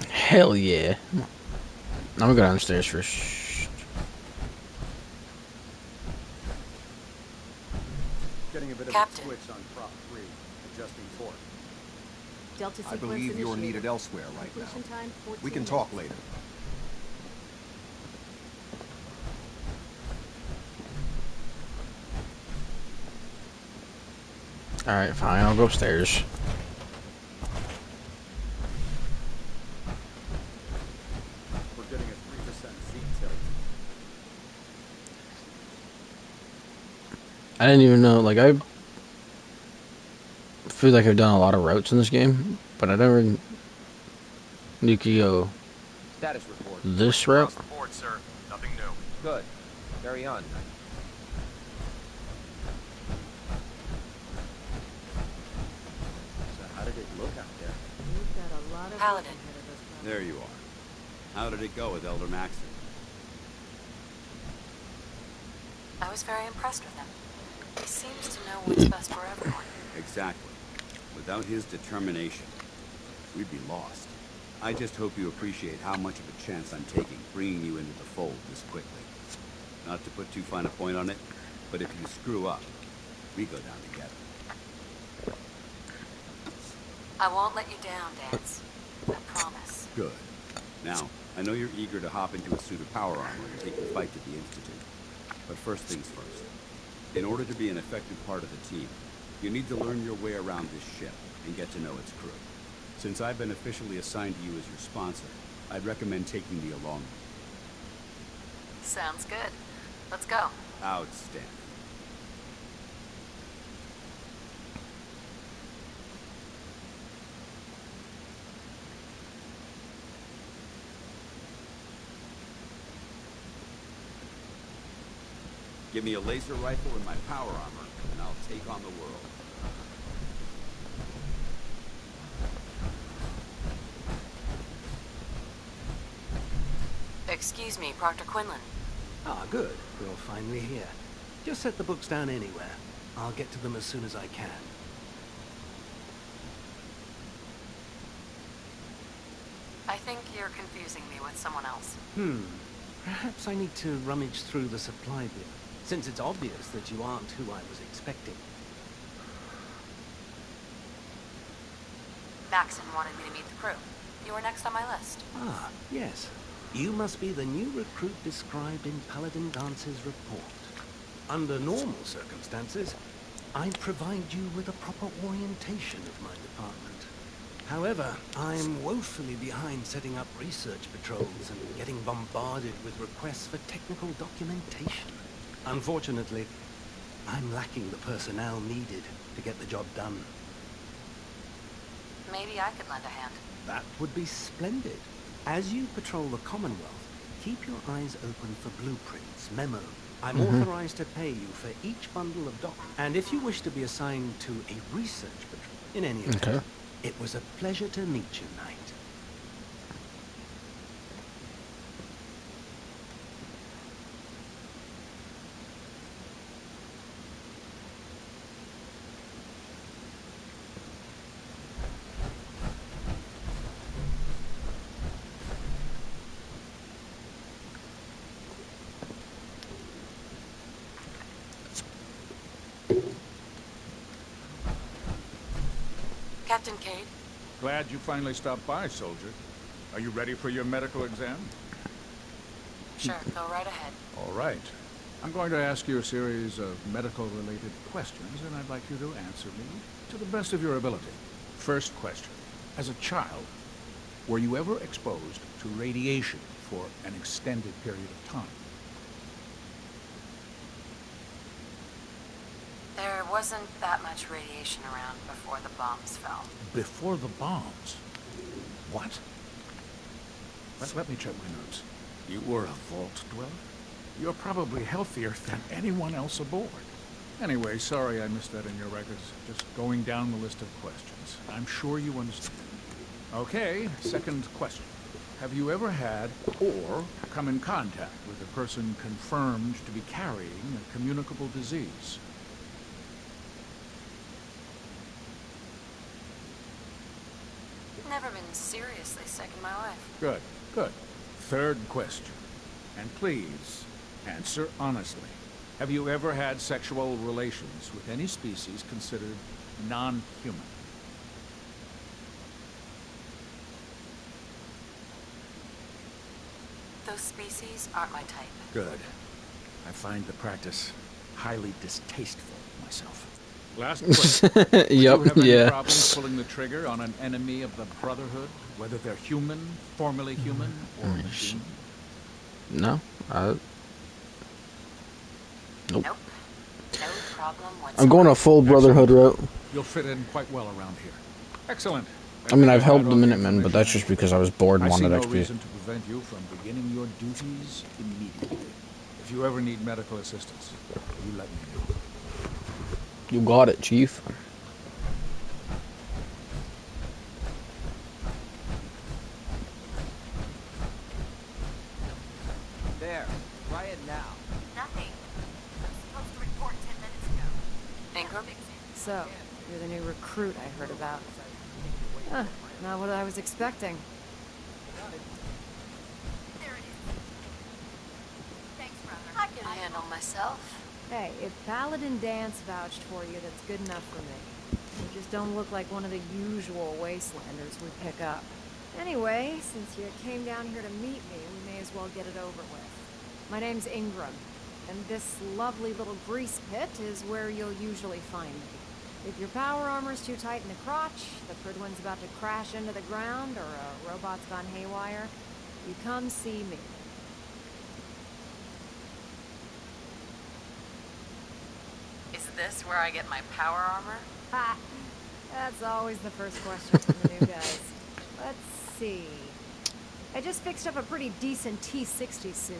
Hell yeah. I'm gonna go downstairs first. Getting a bit Captain. of a switch on prop 3, adjusting torque. Delta I sequence believe you're initiated. needed elsewhere right now. Completion time, 14 We can talk minutes. later. Alright, fine, I'll go upstairs. We're getting a 3% seat tilt. I didn't even know, like, I feel like I've done a lot of routes in this game, but I never knew you could go Status report. this route. Across the board, sir. Nothing new. Good. Carry on. So how did it look out there? We've got a lot of Paladin. work ahead of us, Paladin. There you are. How did it go with Elder Maxon? I was very impressed with him. He seems to know what's best for everyone. Exactly. Without his determination, we'd be lost. I just hope you appreciate how much of a chance I'm taking bringing you into the fold this quickly. Not to put too fine a point on it, but if you screw up, we go down together. I won't let you down, Dance. I promise. Good. Now, I know you're eager to hop into a suit of power armor and take the fight to the Institute. But first things first. In order to be an effective part of the team, you need to learn your way around this ship and get to know its crew. Since I've been officially assigned to you as your sponsor, I'd recommend taking me along with you. Sounds good. Let's go. Outstanding. Give me a laser rifle and my power armor, and I'll take on the world. Excuse me, Proctor Quinlan. Ah, good. You're finally here. Just set the books down anywhere. I'll get to them as soon as I can. I think you're confusing me with someone else. Perhaps I need to rummage through the supply bin, since it's obvious that you aren't who I was expecting. Maxon wanted me to meet the crew. You were next on my list. Ah, yes. You must be the new recruit described in Paladin Dance's report. Under normal circumstances, I'd provide you with a proper orientation of my department. However, I'm woefully behind setting up research patrols and getting bombarded with requests for technical documentation. Unfortunately, I'm lacking the personnel needed to get the job done. Maybe I could lend a hand. That would be splendid. As you patrol the Commonwealth, keep your eyes open for blueprints, memos. I'm authorized to pay you for each bundle of documents. And if you wish to be assigned to a research patrol, in any event, it was a pleasure to meet you, Knight. Captain Cade? Glad you finally stopped by, soldier. Are you ready for your medical exam? Sure, go right ahead. All right. I'm going to ask you a series of medical-related questions, and I'd like you to answer me to the best of your ability. First question. As a child, were you ever exposed to radiation for an extended period of time? There wasn't that much radiation around before the bombs fell. Before the bombs? What? Let me check my notes. You were a vault dweller? You're probably healthier than anyone else aboard. Anyway, sorry I missed that in your records. Just going down the list of questions. I'm sure you understand. Okay, second question. Have you ever had or come in contact with a person confirmed to be carrying a communicable disease? Never been seriously sick in my life. Good, good. Third question. And please, answer honestly. Have you ever had sexual relations with any species considered non-human? Those species aren't my type. Good. I find the practice highly distasteful myself. Last question. Yep, Do you have any yeah. problems pulling the trigger on an enemy of the Brotherhood, whether they're human, formerly human, or machine? No. Nope. Nope. No problem whatsoever. I'm going a full Brotherhood route. You'll fit in quite well around here. Excellent. I mean, I've Add helped the all Minutemen, but that's information just because I was bored and I see wanted no XP. reason to prevent you from beginning your duties immediately. If you ever need medical assistance, you let me know. You got it, Chief. There. Try it now. Nothing. I'm supposed to report 10 minutes ago. Ingram? So, you're the new recruit I heard about. Huh, not what I was expecting. There it is. Thanks, brother. I can handle myself. Hey, if Paladin Dance vouched for you, that's good enough for me. You just don't look like one of the usual wastelanders we pick up. Anyway, since you came down here to meet me, we may as well get it over with. My name's Ingram, and this lovely little grease pit is where you'll usually find me. If your power armor's too tight in the crotch, the Pridwin's about to crash into the ground, or a robot's gone haywire, you come see me. Is this where I get my power armor? Ha! That's always the first question from the new guys. Let's see. I just fixed up a pretty decent T-60 suit.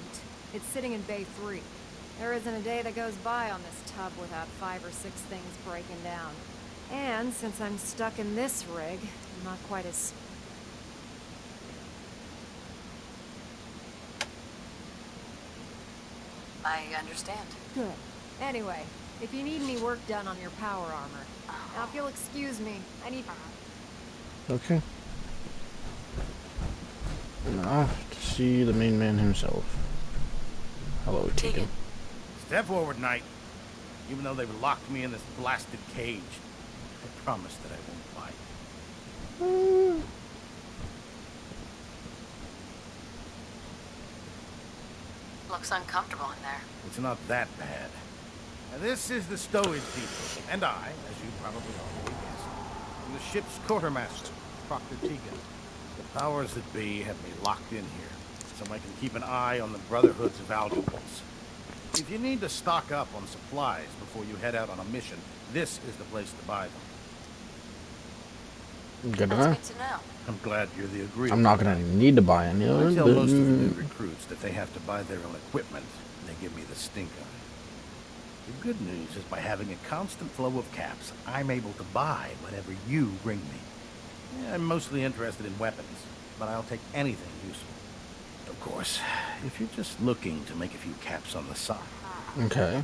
It's sitting in Bay 3. There isn't a day that goes by on this tub without 5 or 6 things breaking down. And since I'm stuck in this rig, I'm not quite as... I understand. Good. Anyway, if you need any work done on your power armor, now if you'll excuse me, I need... Okay. Now to see the main man himself. Hello, Tegan. Step forward, Knight. Even though they've locked me in this blasted cage, I promise that I won't bite. Looks uncomfortable in there. It's not that bad. Now, this is the stowage depot, and I, as you probably already guessed, am the ship's quartermaster, Proctor Tegan. The powers that be have me locked in here, so I can keep an eye on the Brotherhood's valuables. If you need to stock up on supplies before you head out on a mission, this is the place to buy them. Good to know. That's good to know. I'm glad you're the agreeable. I'm not gonna need to buy any of I it. tell but, most of the new recruits that they have to buy their own equipment, and they give me the stink eye. The good news is by having a constant flow of caps, I'm able to buy whatever you bring me. Yeah, I'm mostly interested in weapons, but I'll take anything useful. Of course, if you're just looking to make a few caps on the side. Okay.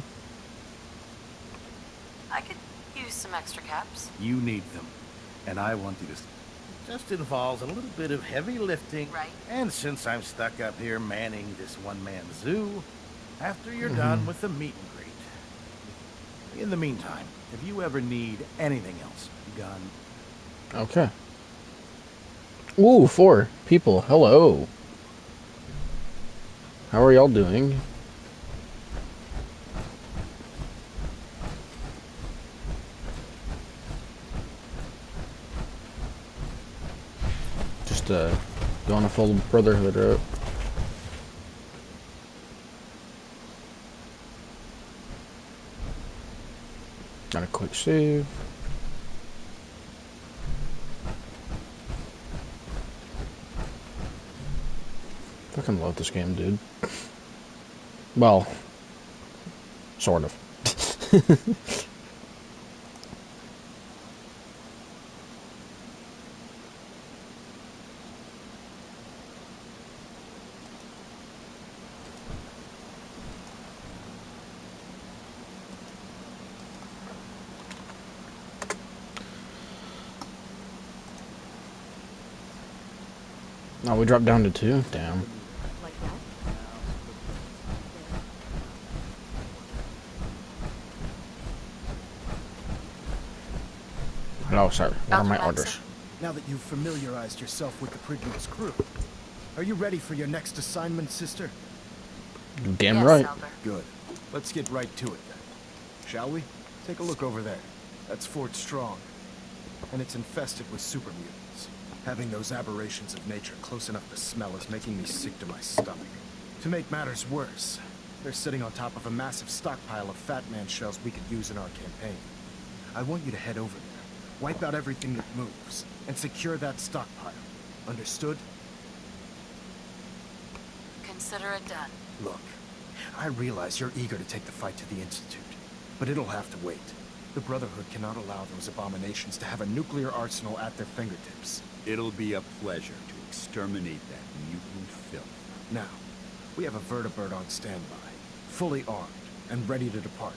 I could use some extra caps. You need them, and I want you to... Just involves a little bit of heavy lifting. Right. And since I'm stuck up here manning this one-man zoo, after you're done with the meet and greet. In the meantime, if you ever need anything else, gun. Okay. Ooh, 4 people. Hello. How are y'all doing? Just going a full Brotherhood route. Got a quick save. Fucking love this game, dude. Well, sort of. Oh, we dropped down to 2? Damn. Like that? Hello, sir. What are my orders? Now that you've familiarized yourself with the Pridwin's crew, are you ready for your next assignment, sister? Damn right. Good. Let's get right to it then. Shall we? Take a look over there. That's Fort Strong. And it's infested with super mutants. Having those aberrations of nature close enough to smell is making me sick to my stomach. To make matters worse, they're sitting on top of a massive stockpile of Fat Man shells we could use in our campaign. I want you to head over there, wipe out everything that moves, and secure that stockpile. Understood? Consider it done. Look, I realize you're eager to take the fight to the Institute, but it'll have to wait. The Brotherhood cannot allow those abominations to have a nuclear arsenal at their fingertips. It'll be a pleasure to exterminate that mutant filth. Now, we have a vertibird on standby, fully armed and ready to depart.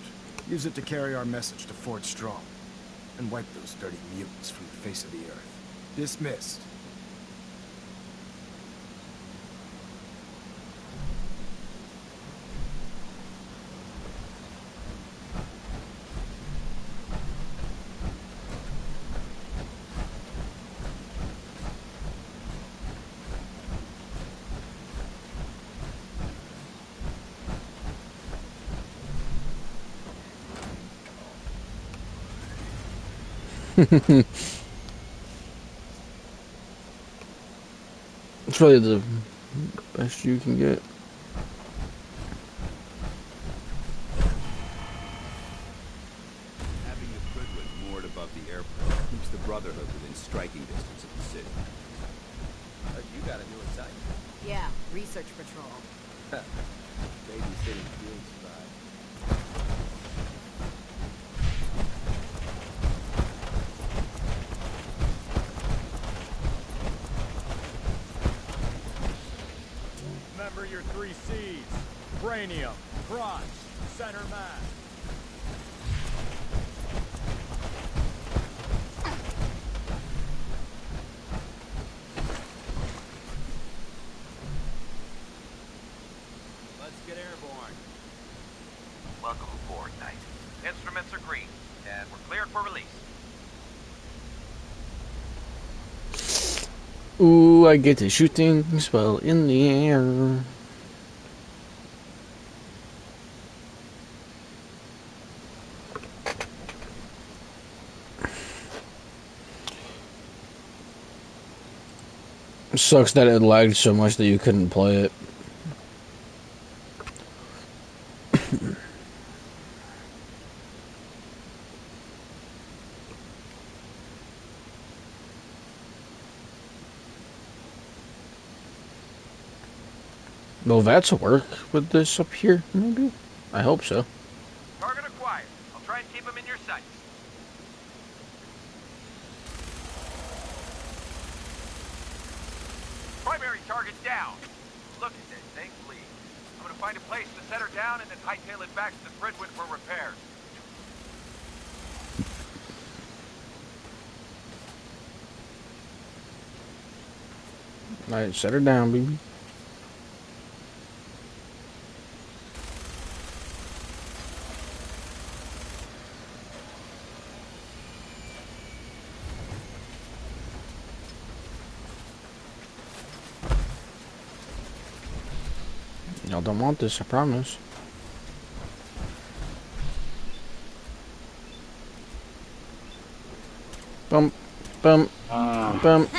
Use it to carry our message to Fort Strong, and wipe those dirty mutants from the face of the earth. Dismissed. It's really the best you can get. Having the Fridwood moored above the airport keeps the Brotherhood within striking distance of the city. You got a new assignment. Yeah, research patrol. Babysitting field spy. Remember your 3 C's. Cranium, crotch, center mass. Let's get airborne. Welcome aboard, Knight. Instruments are green, and we're cleared for release. Ooh, I get to shoot things while in the air. It sucks that it lagged so much that you couldn't play it. Will VATS work with this up here, maybe? I hope so. Target acquired. I'll try and keep him in your sights. Primary target down. Look at that thing, please. I'm gonna find a place to set her down and then hightail it back to the Fridwood for repairs. Alright, set her down, baby. Y'all don't want this, I promise. Bump, bump, bump.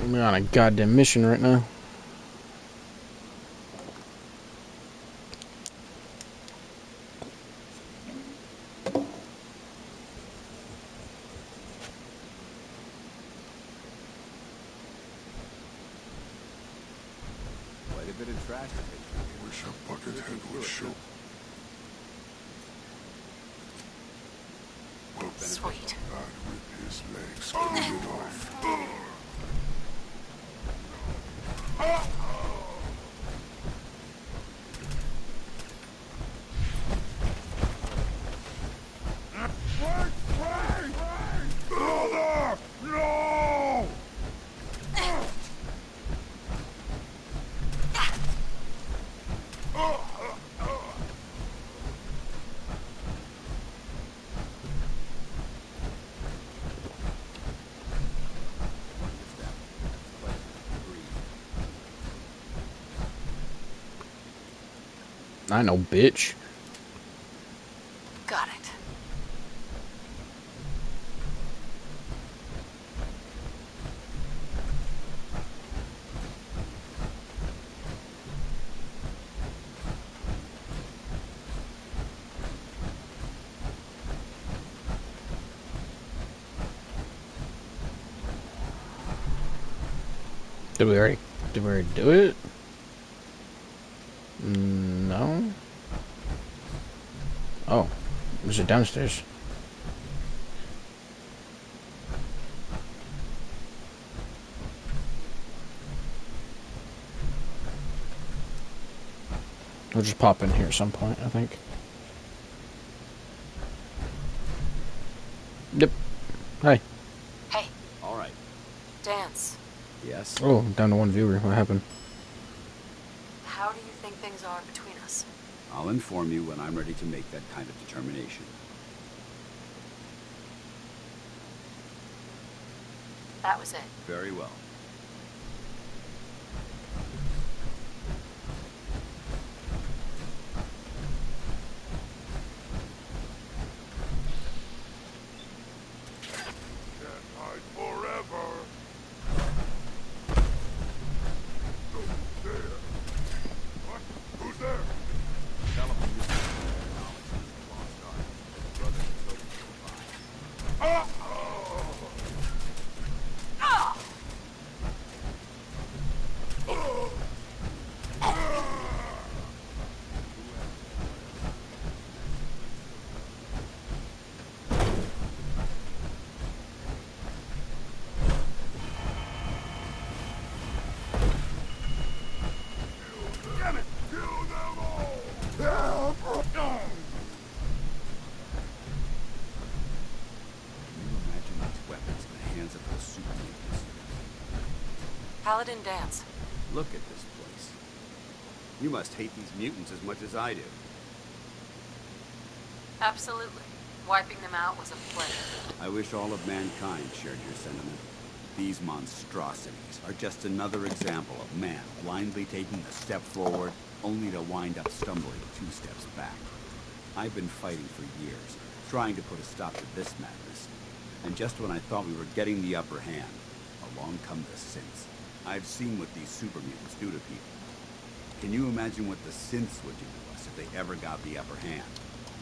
We're on a goddamn mission right now. Quite a bit of trash to take. Wish a buckethead would show. Brother! No! I know, bitch. Got it. Did we already do it? No. Oh, was it downstairs? We'll just pop in here at some point, I think. Yep. Hi. Hey. All right. Dance. Yes? Oh, down to one viewer. What happened? How do you think things are between us? I'll inform you when I'm ready to make that kind of determination. That was it. Very well. Paladin Dance. Look at this place. You must hate these mutants as much as I do. Absolutely. Wiping them out was a pleasure. I wish all of mankind shared your sentiment. These monstrosities are just another example of man blindly taking a step forward, only to wind up stumbling 2 steps back. I've been fighting for years, trying to put a stop to this madness. And just when I thought we were getting the upper hand, along come the synths. I've seen what these super mutants do to people. Can you imagine what the synths would do to us if they ever got the upper hand?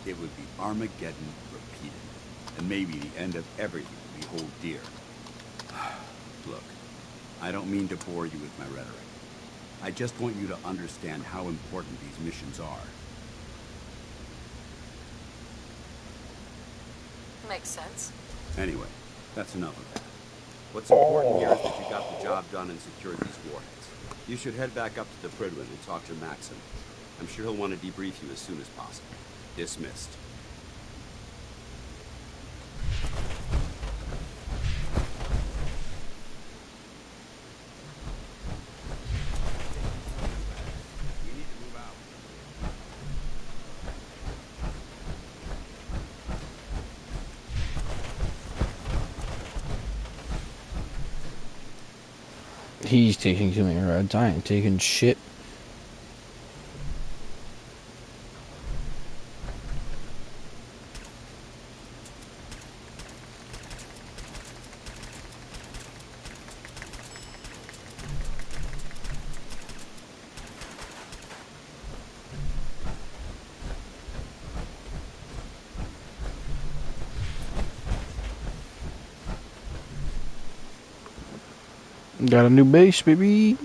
It would be Armageddon repeated, and maybe the end of everything we hold dear. Look, I don't mean to bore you with my rhetoric. I just want you to understand how important these missions are. Makes sense. Anyway, that's enough of that. What's important here is that you got the job done and secured these warheads. You should head back up to the Pridwin and talk to Maxim. I'm sure he'll want to debrief you as soon as possible. Dismissed. He's taking too many rides. I ain't taking shit. Got a new base, baby.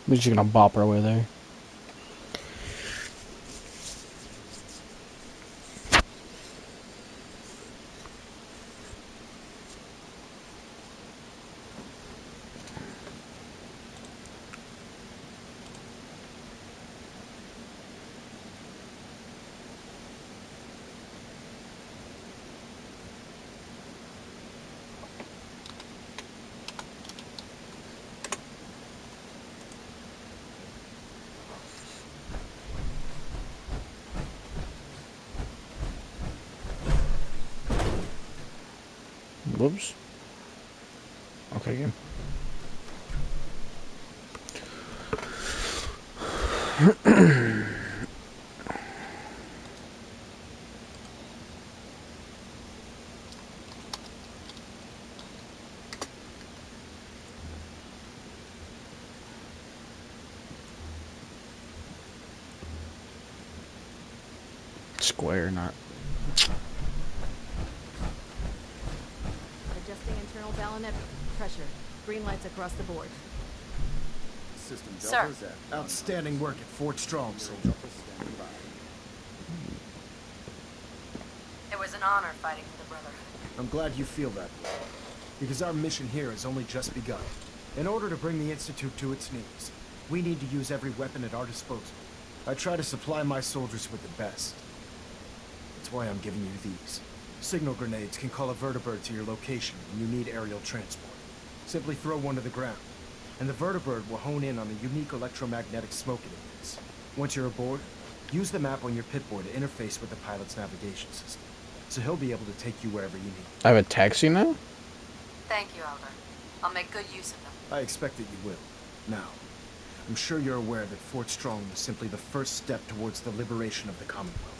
We're just gonna bop our way there. Whoops. Okay, good. Square, not. Adjusting internal baronet pressure. Green lights across the board. System Sir. Delta's at outstanding work at Fort Strong, soldier. It was an honor fighting for the Brotherhood. I'm glad you feel that way, because our mission here has only just begun. In order to bring the Institute to its knees, we need to use every weapon at our disposal. I try to supply my soldiers with the best. That's why I'm giving you these. Signal grenades can call a vertibird to your location when you need aerial transport. Simply throw one to the ground, and the vertibird will hone in on a unique electromagnetic smoke it emits. Once you're aboard, use the map on your pitboard to interface with the pilot's navigation system, so he'll be able to take you wherever you need. I have a taxi now? Thank you, Elder. I'll make good use of them. I expect that you will. Now, I'm sure you're aware that Fort Strong was simply the first step towards the liberation of the Commonwealth.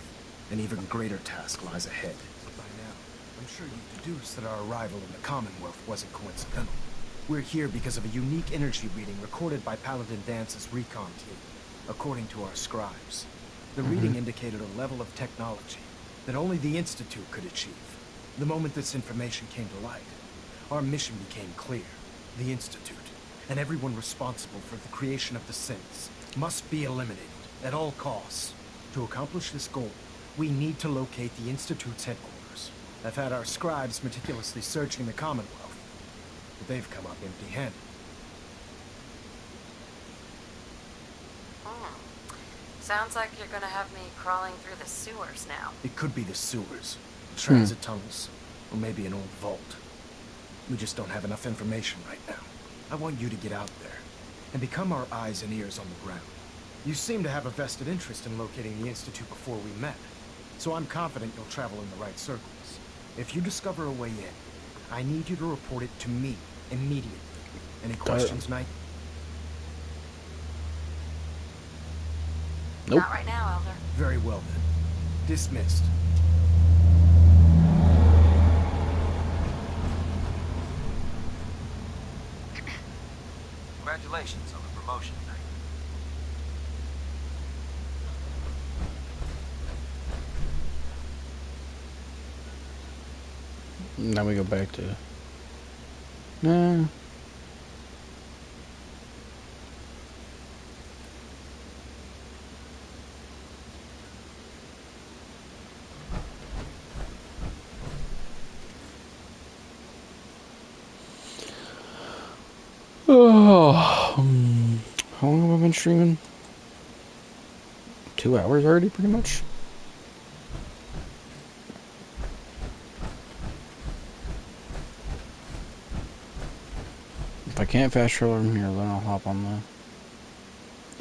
An even greater task lies ahead. By now, I'm sure you've deduced that our arrival in the Commonwealth wasn't coincidental. We're here because of a unique energy reading recorded by Paladin Dance's recon team. According to our scribes, the reading indicated a level of technology that only the Institute could achieve. The moment this information came to light, our mission became clear. The Institute, and everyone responsible for the creation of the synths, must be eliminated at all costs. To accomplish this goal, we need to locate the Institute's headquarters. I've had our scribes meticulously searching the Commonwealth, but they've come up empty-handed. Sounds like you're gonna have me crawling through the sewers now. It could be the sewers, transit tunnels, or maybe an old vault. We just don't have enough information right now. I want you to get out there and become our eyes and ears on the ground. You seem to have a vested interest in locating the Institute before we met, so I'm confident you'll travel in the right circles. If you discover a way in, I need you to report it to me immediately. Any questions, Knight? Nope. Not right now, Elder. Very well then. Dismissed. Congratulations on the promotion, Knight. Now we go back to... Oh, how long have I been streaming? 2 hours already, pretty much. If I can't fast travel from here, then I'll hop on the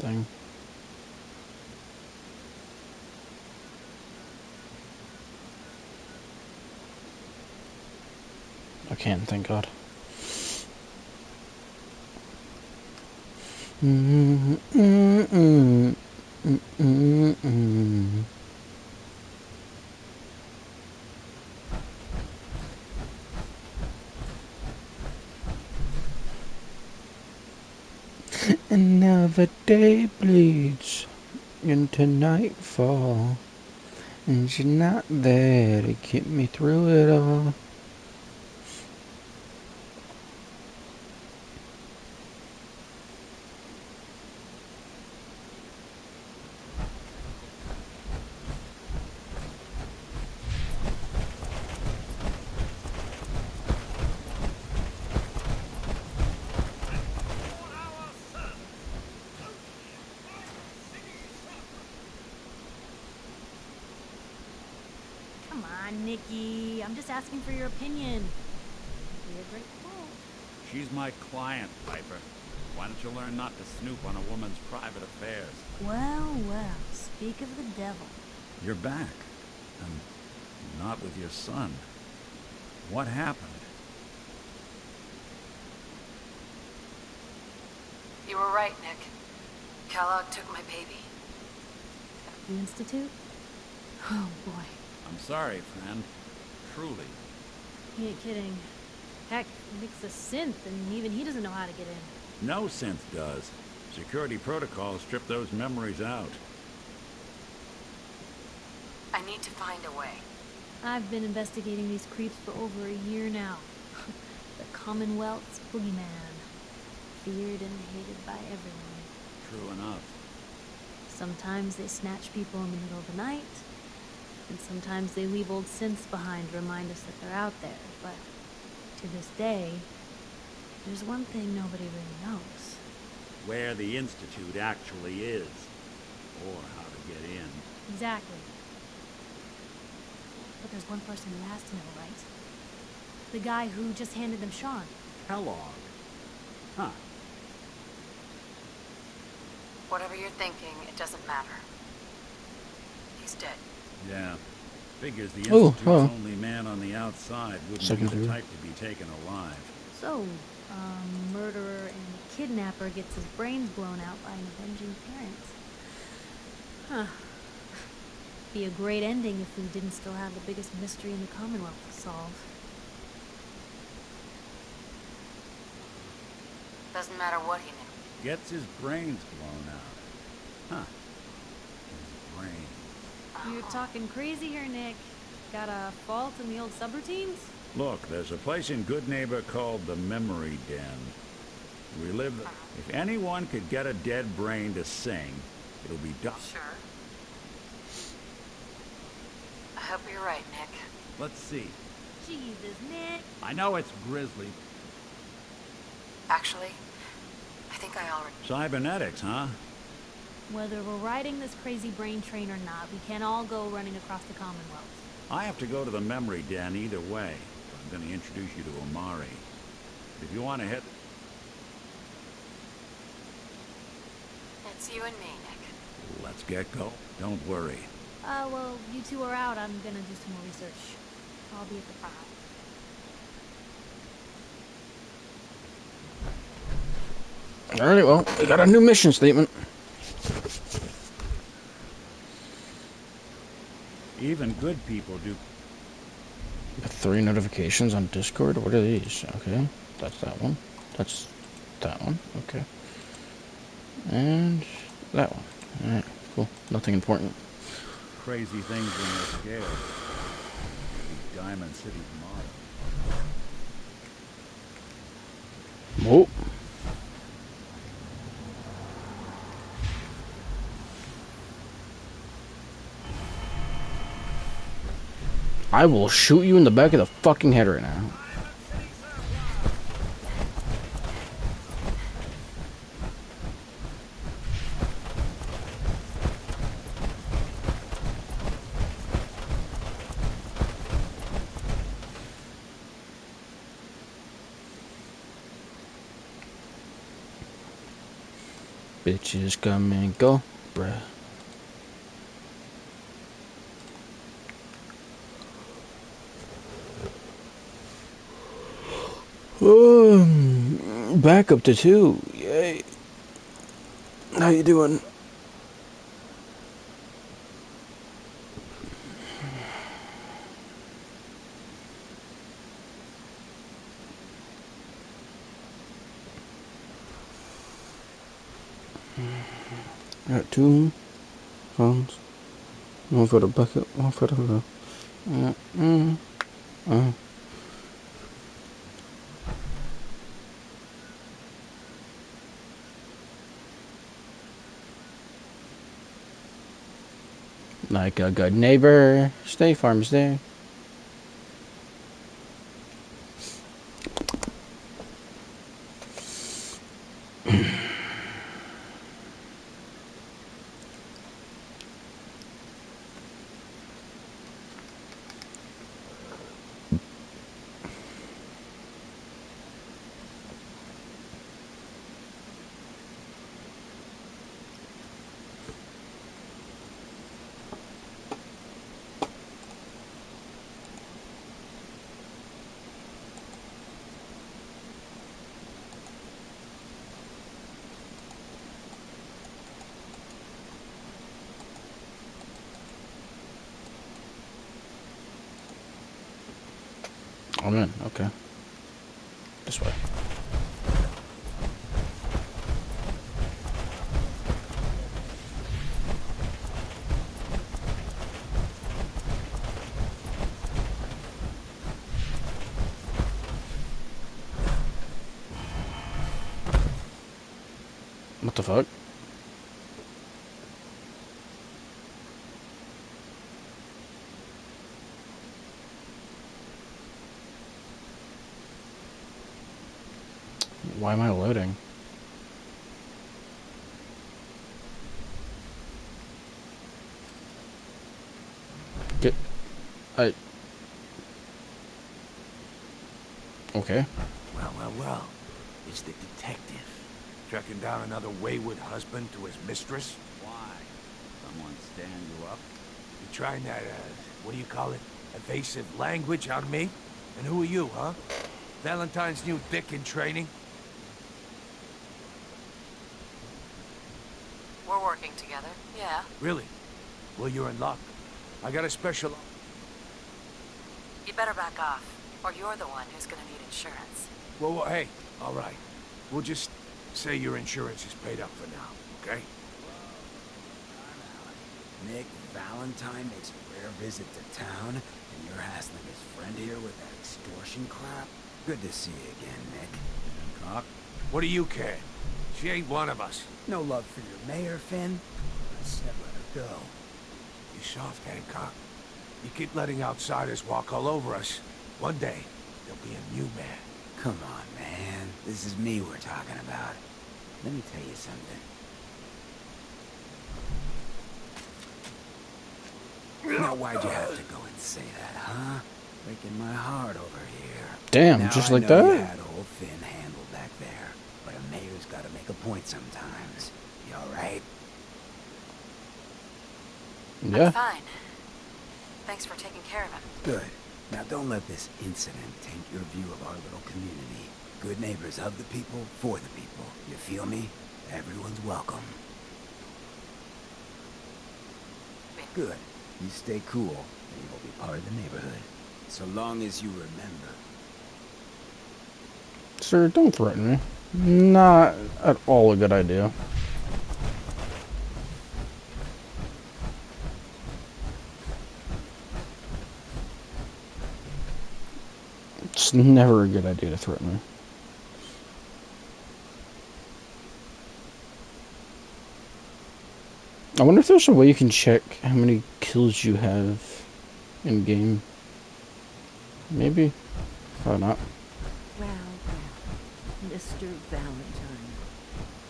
thing. I can't, thank God. Another day bleeds into nightfall, and you're not there to get me through it all. on, Nikki. I'm just asking for your opinion. Be a great quote. She's my client, Piper. Why don't you learn not to snoop on a woman's private affairs? Well, well, speak of the devil. You're back. And not with your son. What happened? You were right, Nick. Kellogg took my baby. The Institute? Oh, boy. I'm sorry, friend. Truly. He ain't kidding. Heck, Nick's a synth, and even he doesn't know how to get in. No synth does. Security protocols strip those memories out. I need to find a way. I've been investigating these creeps for over a year now. The Commonwealth's boogeyman. Feared and hated by everyone. True enough. Sometimes they snatch people in the middle of the night, and sometimes they leave old synths behind to remind us that they're out there. But to this day, there's one thing nobody really knows. Where the Institute actually is. Or how to get in. Exactly. But there's one person who has to know, right? The guy who just handed them Sean. Kellogg. Huh. Whatever you're thinking, it doesn't matter. He's dead. Yeah. Figures the Oh, Institute's huh. only man on the outside wouldn't Second be the view. type to be taken alive. So, murderer and kidnapper gets his brains blown out by an avenging parent. Huh. Be a great ending if we didn't still have the biggest mystery in the Commonwealth to solve. Doesn't matter what he knew. Gets his brains blown out. Huh. His brains. You're talking crazy here, Nick. Got a fault in the old subroutines? Look, there's a place in Good Neighbor called the Memory Den. We live... If anyone could get a dead brain to sing, it'll be Doc. Sure. I hope you're right, Nick. Let's see. Jesus, Nick. I know it's grisly. Actually, I think I already... Cybernetics, huh? Whether we're riding this crazy brain train or not, we can't all go running across the Commonwealth. I have to go to the Memory Den either way. I'm going to introduce you to Omari. If you want to hit... It's you and me, Nick. Let's get going. Don't worry. Well, you two are out. I'm gonna do some more research. I'll be at the front. Alright, well, we got a new mission statement. Even good people do. 3 notifications on Discord? What are these? Okay, that's that one. That's that one. Okay. And that one. Alright, cool. Nothing important. Crazy things when they're scared. Diamond City's motto. Whoa. I will shoot you in the back of the fucking head right now. Bitches come and go, bruh. Back up to 2. Yay. How you doing? Got 2 phones. One for the bucket, one for the... Like a good neighbor, State Farm's there. I'm in. Okay. This way. What the fuck? Why am I loading? Get... Okay. Well. It's the detective. Tracking down another wayward husband to his mistress? Why? Someone stand you up? You trying that, what do you call it? Evasive language on me? And who are you, huh? Valentine's new dick in training? We're working together, yeah. Really? Well, you're in luck. I got a special... You better back off, or you're the one who's gonna need insurance. Well, hey, all right. We'll just say your insurance is paid up for now, okay? Nick Valentine makes a rare visit to town, and you're hassling his friend here with that extortion crap? Good to see you again, Nick. Hancock? What do you care? She ain't one of us. No love for your mayor, Finn? Let's never let her go. You soft, Hancock. You keep letting outsiders walk all over us. One day, there'll be a new man. Come on, man. This is me we're talking about. Let me tell you something. Now, why'd you have to go and say that, huh? Breaking my heart over here. Damn, now, just I like know that? You had old Finn handled back there, but a mayor's gotta make a point sometimes. You alright? Yeah. I'm fine. Thanks for taking care of him. Good. Now don't let this incident taint your view of our little community. Good neighbors of the people, for the people. You feel me? Everyone's welcome. Good. You stay cool, and you'll be part of the neighborhood. So long as you remember. Sir, don't threaten me. Not at all a good idea. It's never a good idea to threaten me. I wonder if there's a way you can check how many kills you have in game. Maybe. Probably not. Well, Mr. Valentine,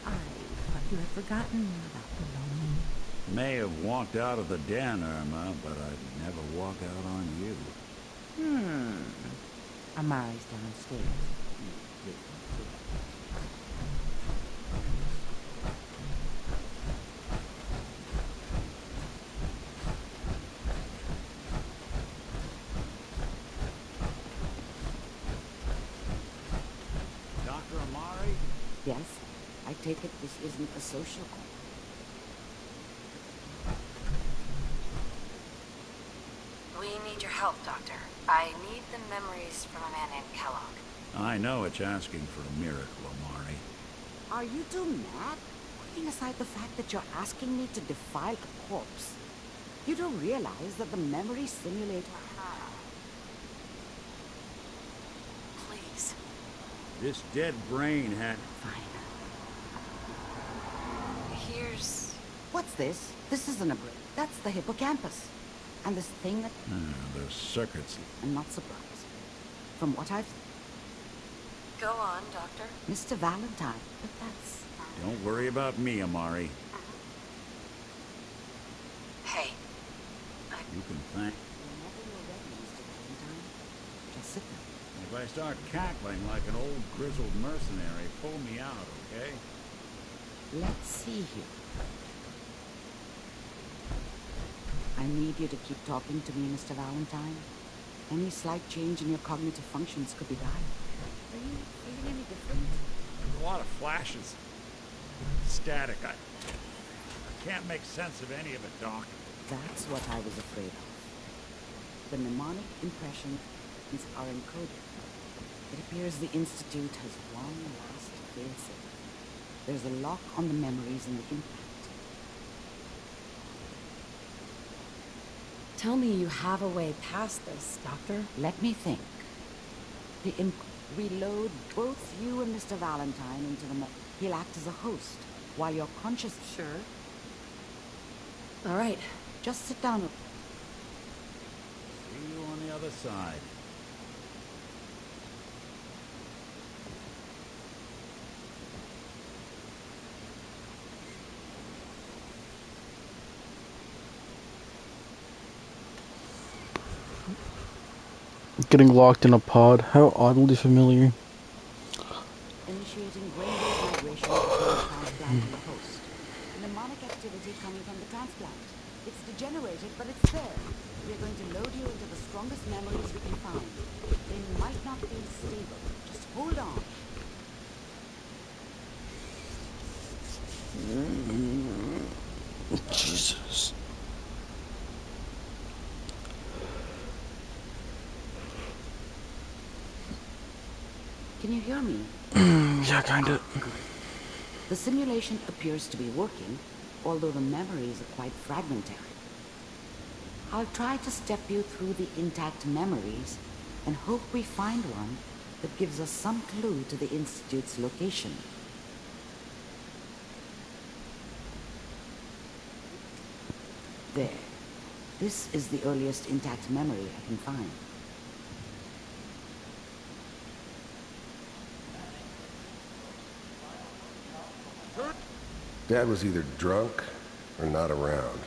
I thought you had forgotten about the loan. May have walked out of the den, Irma, but I'd never walk out on you. Amari's downstairs. Dr. Amari? Yes, I take it this isn't a social call. We need your help, Doctor. I need the memories from a man named Kellogg. I know it's asking for a miracle, Amari. Are you two mad? Putting aside the fact that you're asking me to defile a corpse, you don't realize that the memory simulator... Please. This dead brain had... Here's... What's this? This isn't a brain. That's the hippocampus. And this thing that... the circuits. I'm not surprised. From what I've... Go on, Doctor. Mr. Valentine, but that's... Don't worry about me, Amari. Hey. You can thank... Whenever you're ready, Mr. Valentine, just sit there. If I start cackling like an old grizzled mercenary, pull me out, okay? Let's see here. I need you to keep talking to me, Mr. Valentine. Any slight change in your cognitive functions could be dire. Are you feeling any different? There's a lot of flashes. Static. I can't make sense of any of it, Doc. That's what I was afraid of. The mnemonic impression are encoded. It appears the Institute has one last failsafe. There's a lock on the memories in the impact. Tell me you have a way past this, Doctor. Let me think. The imp reload both you and Mr. Valentine into the he'll act as a host while you're conscious. Sure. All right. Just sit down. See you on the other side. Getting locked in a pod. How oddly familiar. Initiating brainwave migration between the transplant and the host. Mnemonic activity coming from the transplant. It's degenerated, but it's there. We're going to load you into the strongest memories we can find. They might not be stable. Just hold on. Jesus. Can you hear me? Yeah, kinda. The simulation appears to be working, although the memories are quite fragmentary. I'll try to step you through the intact memories and hope we find one that gives us some clue to the Institute's location. There. This is the earliest intact memory I can find. Dad was either drunk or not around.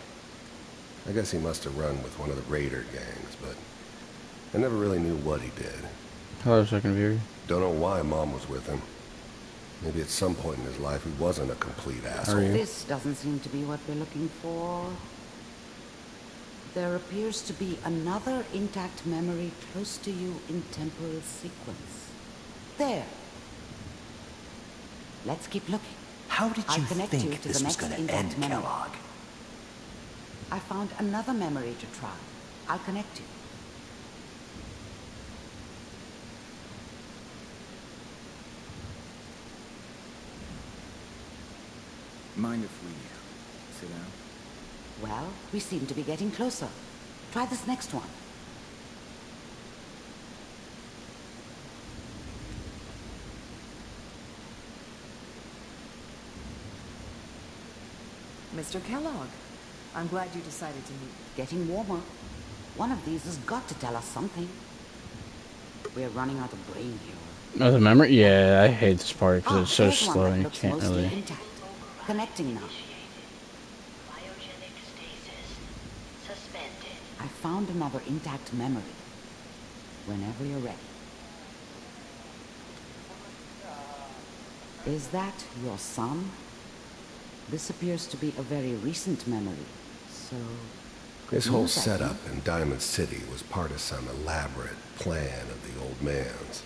I guess he must have run with one of the raider gangs, but I never really knew what he did. Hello, second viewer. Don't know why Mom was with him. Maybe at some point in his life he wasn't a complete asshole. This doesn't seem to be what we're looking for. There appears to be another intact memory close to you in temporal sequence. There. Let's keep looking. How did you think this was going to end, Kellogg? I found another memory to try. I'll connect you. Mind if we sit down? Well, we seem to be getting closer. Try this next one. Mr. Kellogg, I'm glad you decided to meet. Getting warmer. One of these has got to tell us something. We're running out of brain here. Oh, the memory? Yeah, I hate this part because it's so there's slow one and you looks can't mostly really... intact. Connecting now. I found another intact memory. Whenever you're ready. Is that your son? This appears to be a very recent memory, so... This whole setup in Diamond City was part of some elaborate plan of the old man's.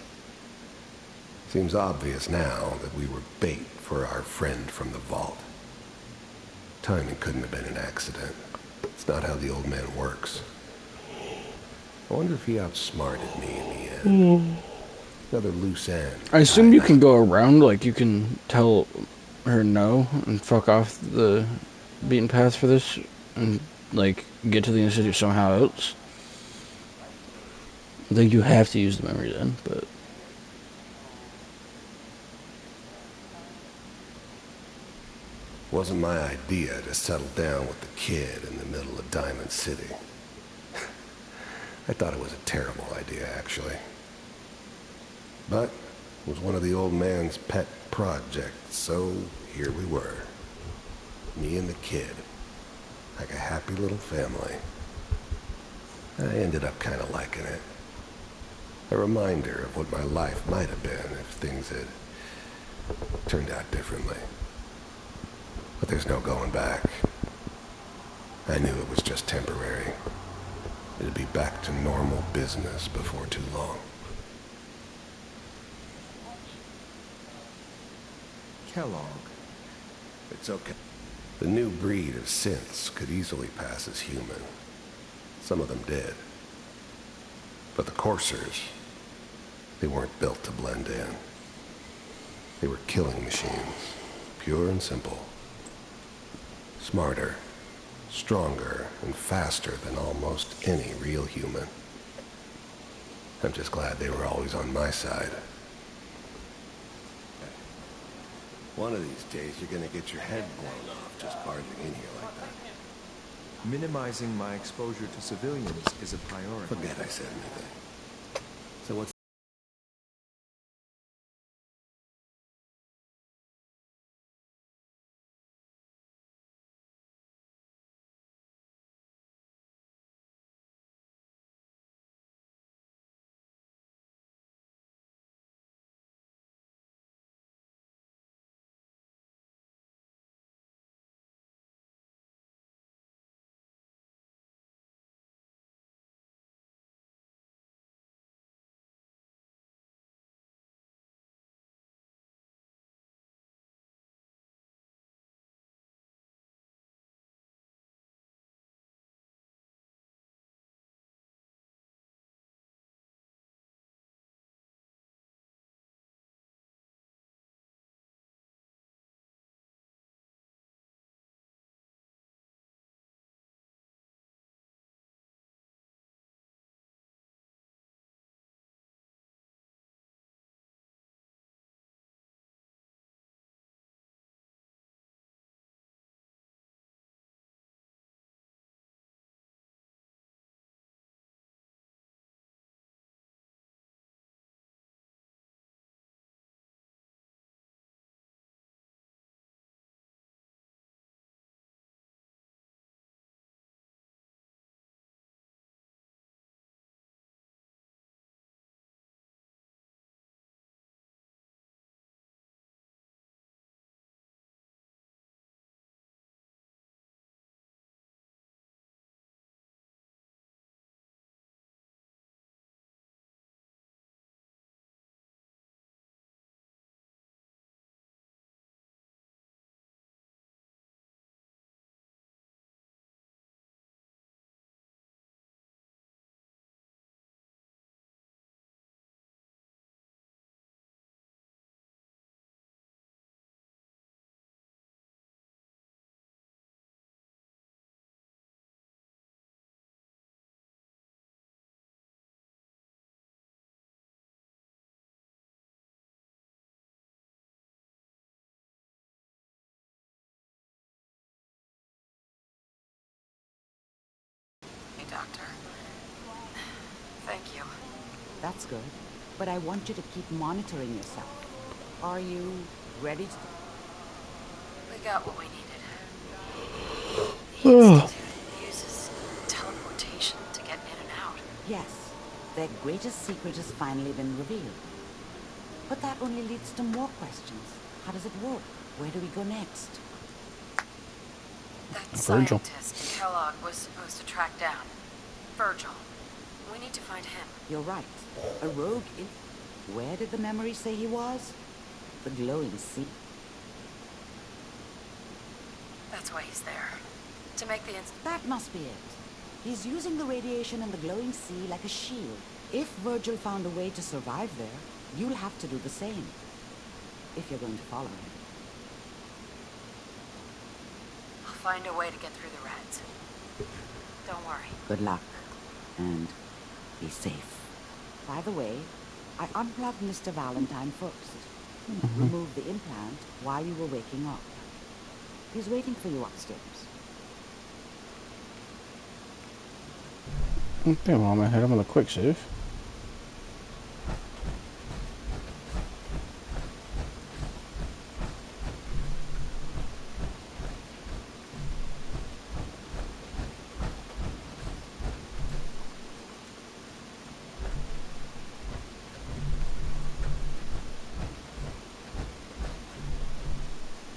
Seems obvious now that we were bait for our friend from the vault. Timing couldn't have been an accident. It's not how the old man works. I wonder if he outsmarted me in the end. Another loose end. I assume you can go around, like you can tell her no and fuck off the beaten path for this and like get to the Institute somehow else. I think you have to use the memory then, but... Wasn't my idea to settle down with the kid in the middle of Diamond City. I thought it was a terrible idea, actually. But it was one of the old man's pet projects, so here we were. Me and the kid. Like a happy little family. I ended up kind of liking it. A reminder of what my life might have been if things had turned out differently. But there's no going back. I knew it was just temporary. It'd be back to normal business before too long. Kellogg. It's okay. The new breed of synths could easily pass as human. Some of them did. But the coursers, they weren't built to blend in. They were killing machines, pure and simple. Smarter, stronger, and faster than almost any real human. I'm just glad they were always on my side. One of these days, you're gonna get your head blown off just barging in here like that. Minimizing my exposure to civilians is a priority. Forget I said anything. So what's... Hey, Doctor. Thank you. That's good. But I want you to keep monitoring yourself. Are you ready to... We got what we needed. The Ugh. Institute uses teleportation to get in and out. Yes, their greatest secret has finally been revealed. But that only leads to more questions. How does it work? Where do we go next? That Virgil. scientist Kellogg was supposed to track down. Virgil. We need to find him. You're right. A rogue in... Where did the memory say he was? The glowing sea. That's why he's there. To make the That must be it. He's using the radiation in the glowing sea like a shield. If Virgil found a way to survive there, you'll have to do the same. If you're going to follow him. I'll find a way to get through the rats. Don't worry. Good luck. And be safe. By the way, I unplugged Mr. Valentine first. Removed the implant while you were waking up. He's waiting for you upstairs. Okay, well, I'm gonna hit him with a quick save.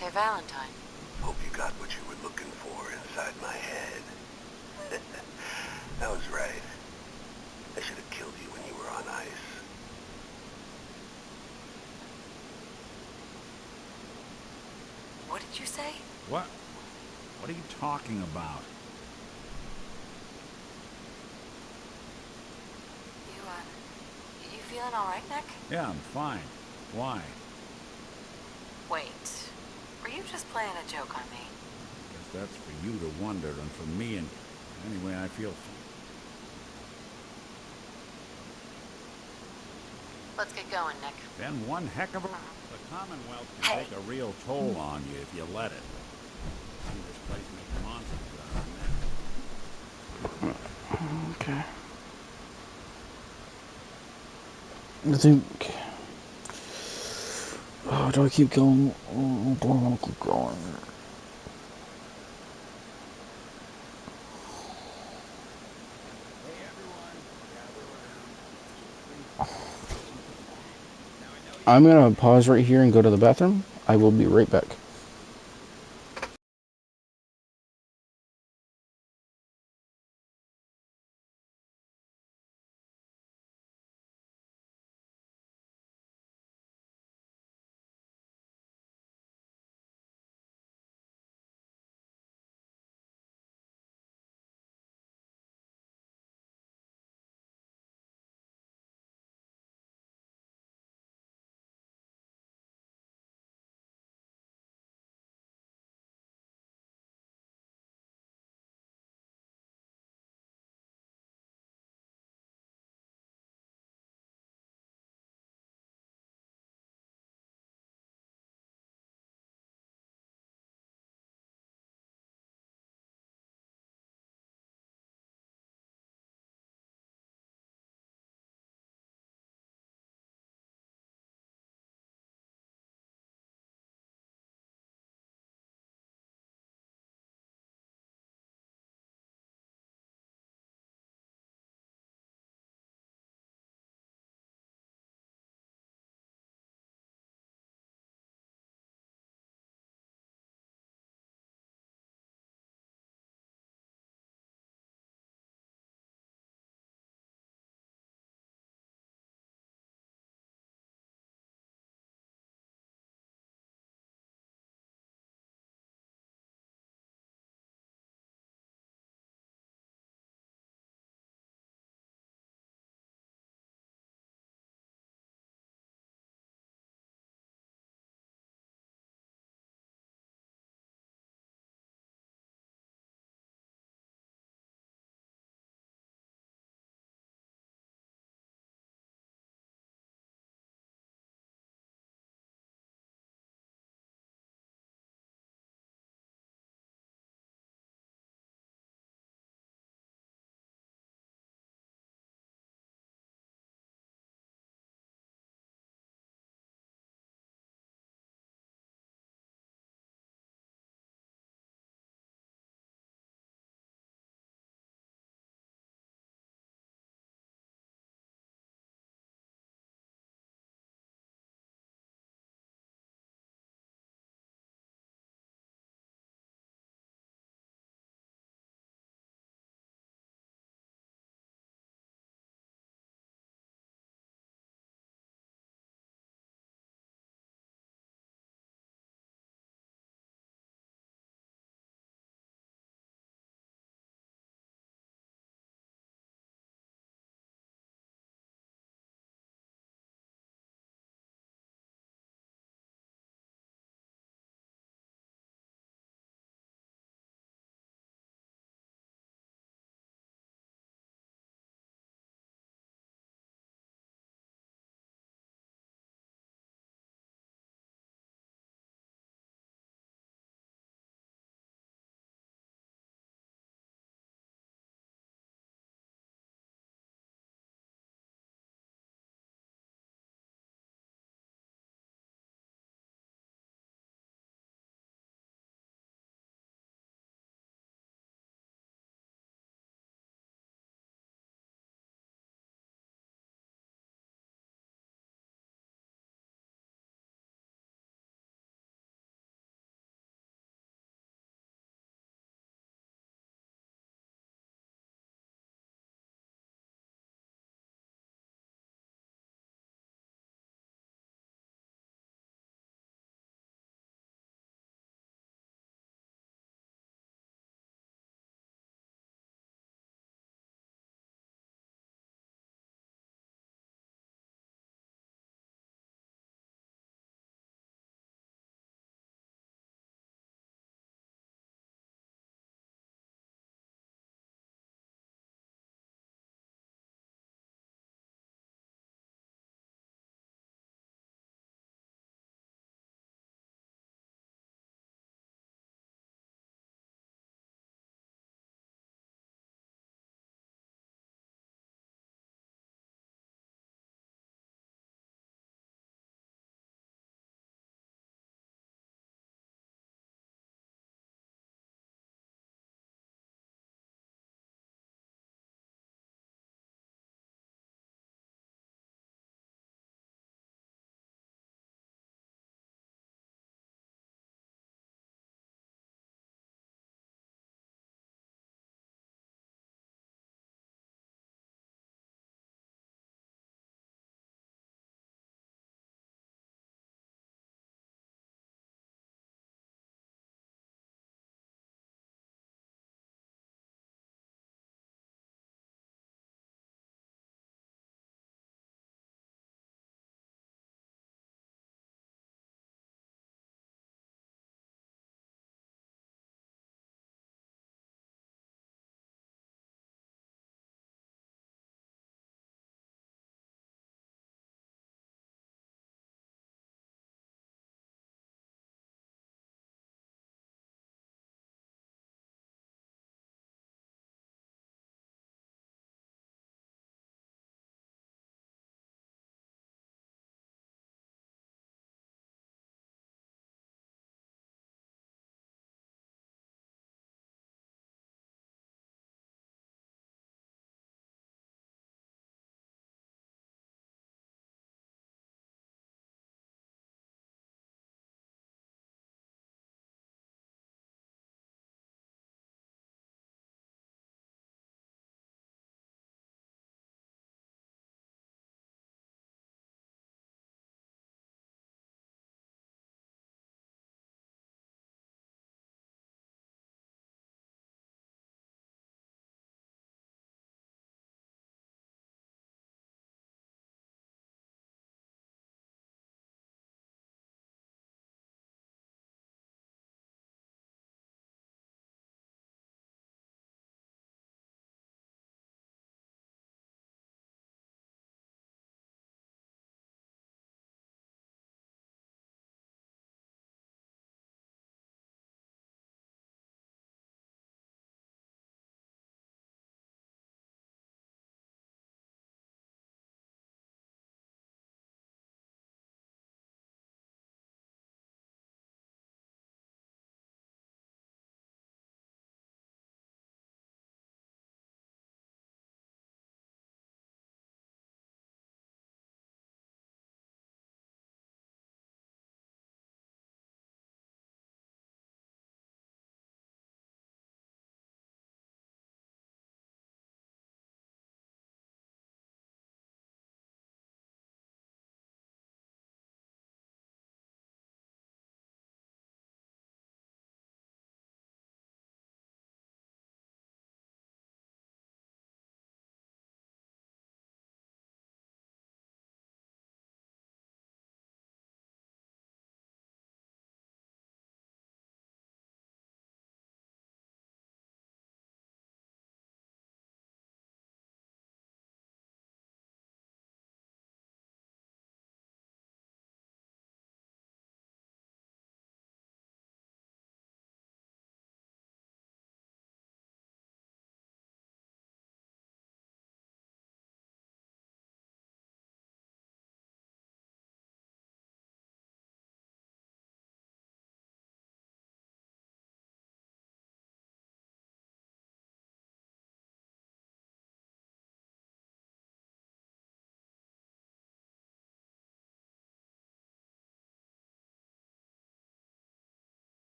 Hey, Valentine. Hope you got what you were looking for inside my head. I was right. I should have killed you when you were on ice. What did you say? What? What are you talking about? You, feeling all right, Nick? Yeah, I'm fine. Why? Wait. Were you just playing a joke on me? Guess that's for you to wonder, and for me, and anyway, I feel fine. Let's get going, Nick. Been one heck of a... The Commonwealth can take a real toll on you if you let it. See this place make monsters out of men. Okay. I think... Oh, do I keep going? Oh, do I want to keep going? I'm gonna pause right here and go to the bathroom. I will be right back.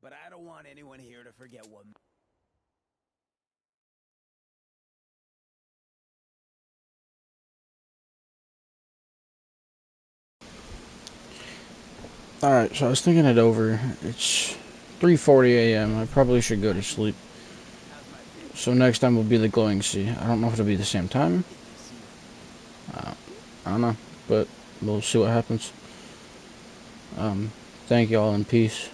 but I don't want anyone here to forget what... Alright, so I was thinking it over. It's 3:40 a.m. I probably should go to sleep. So next time will be the Glowing Sea. I don't know if it'll be the same time. I don't know, but we'll see what happens. Thank y'all and peace.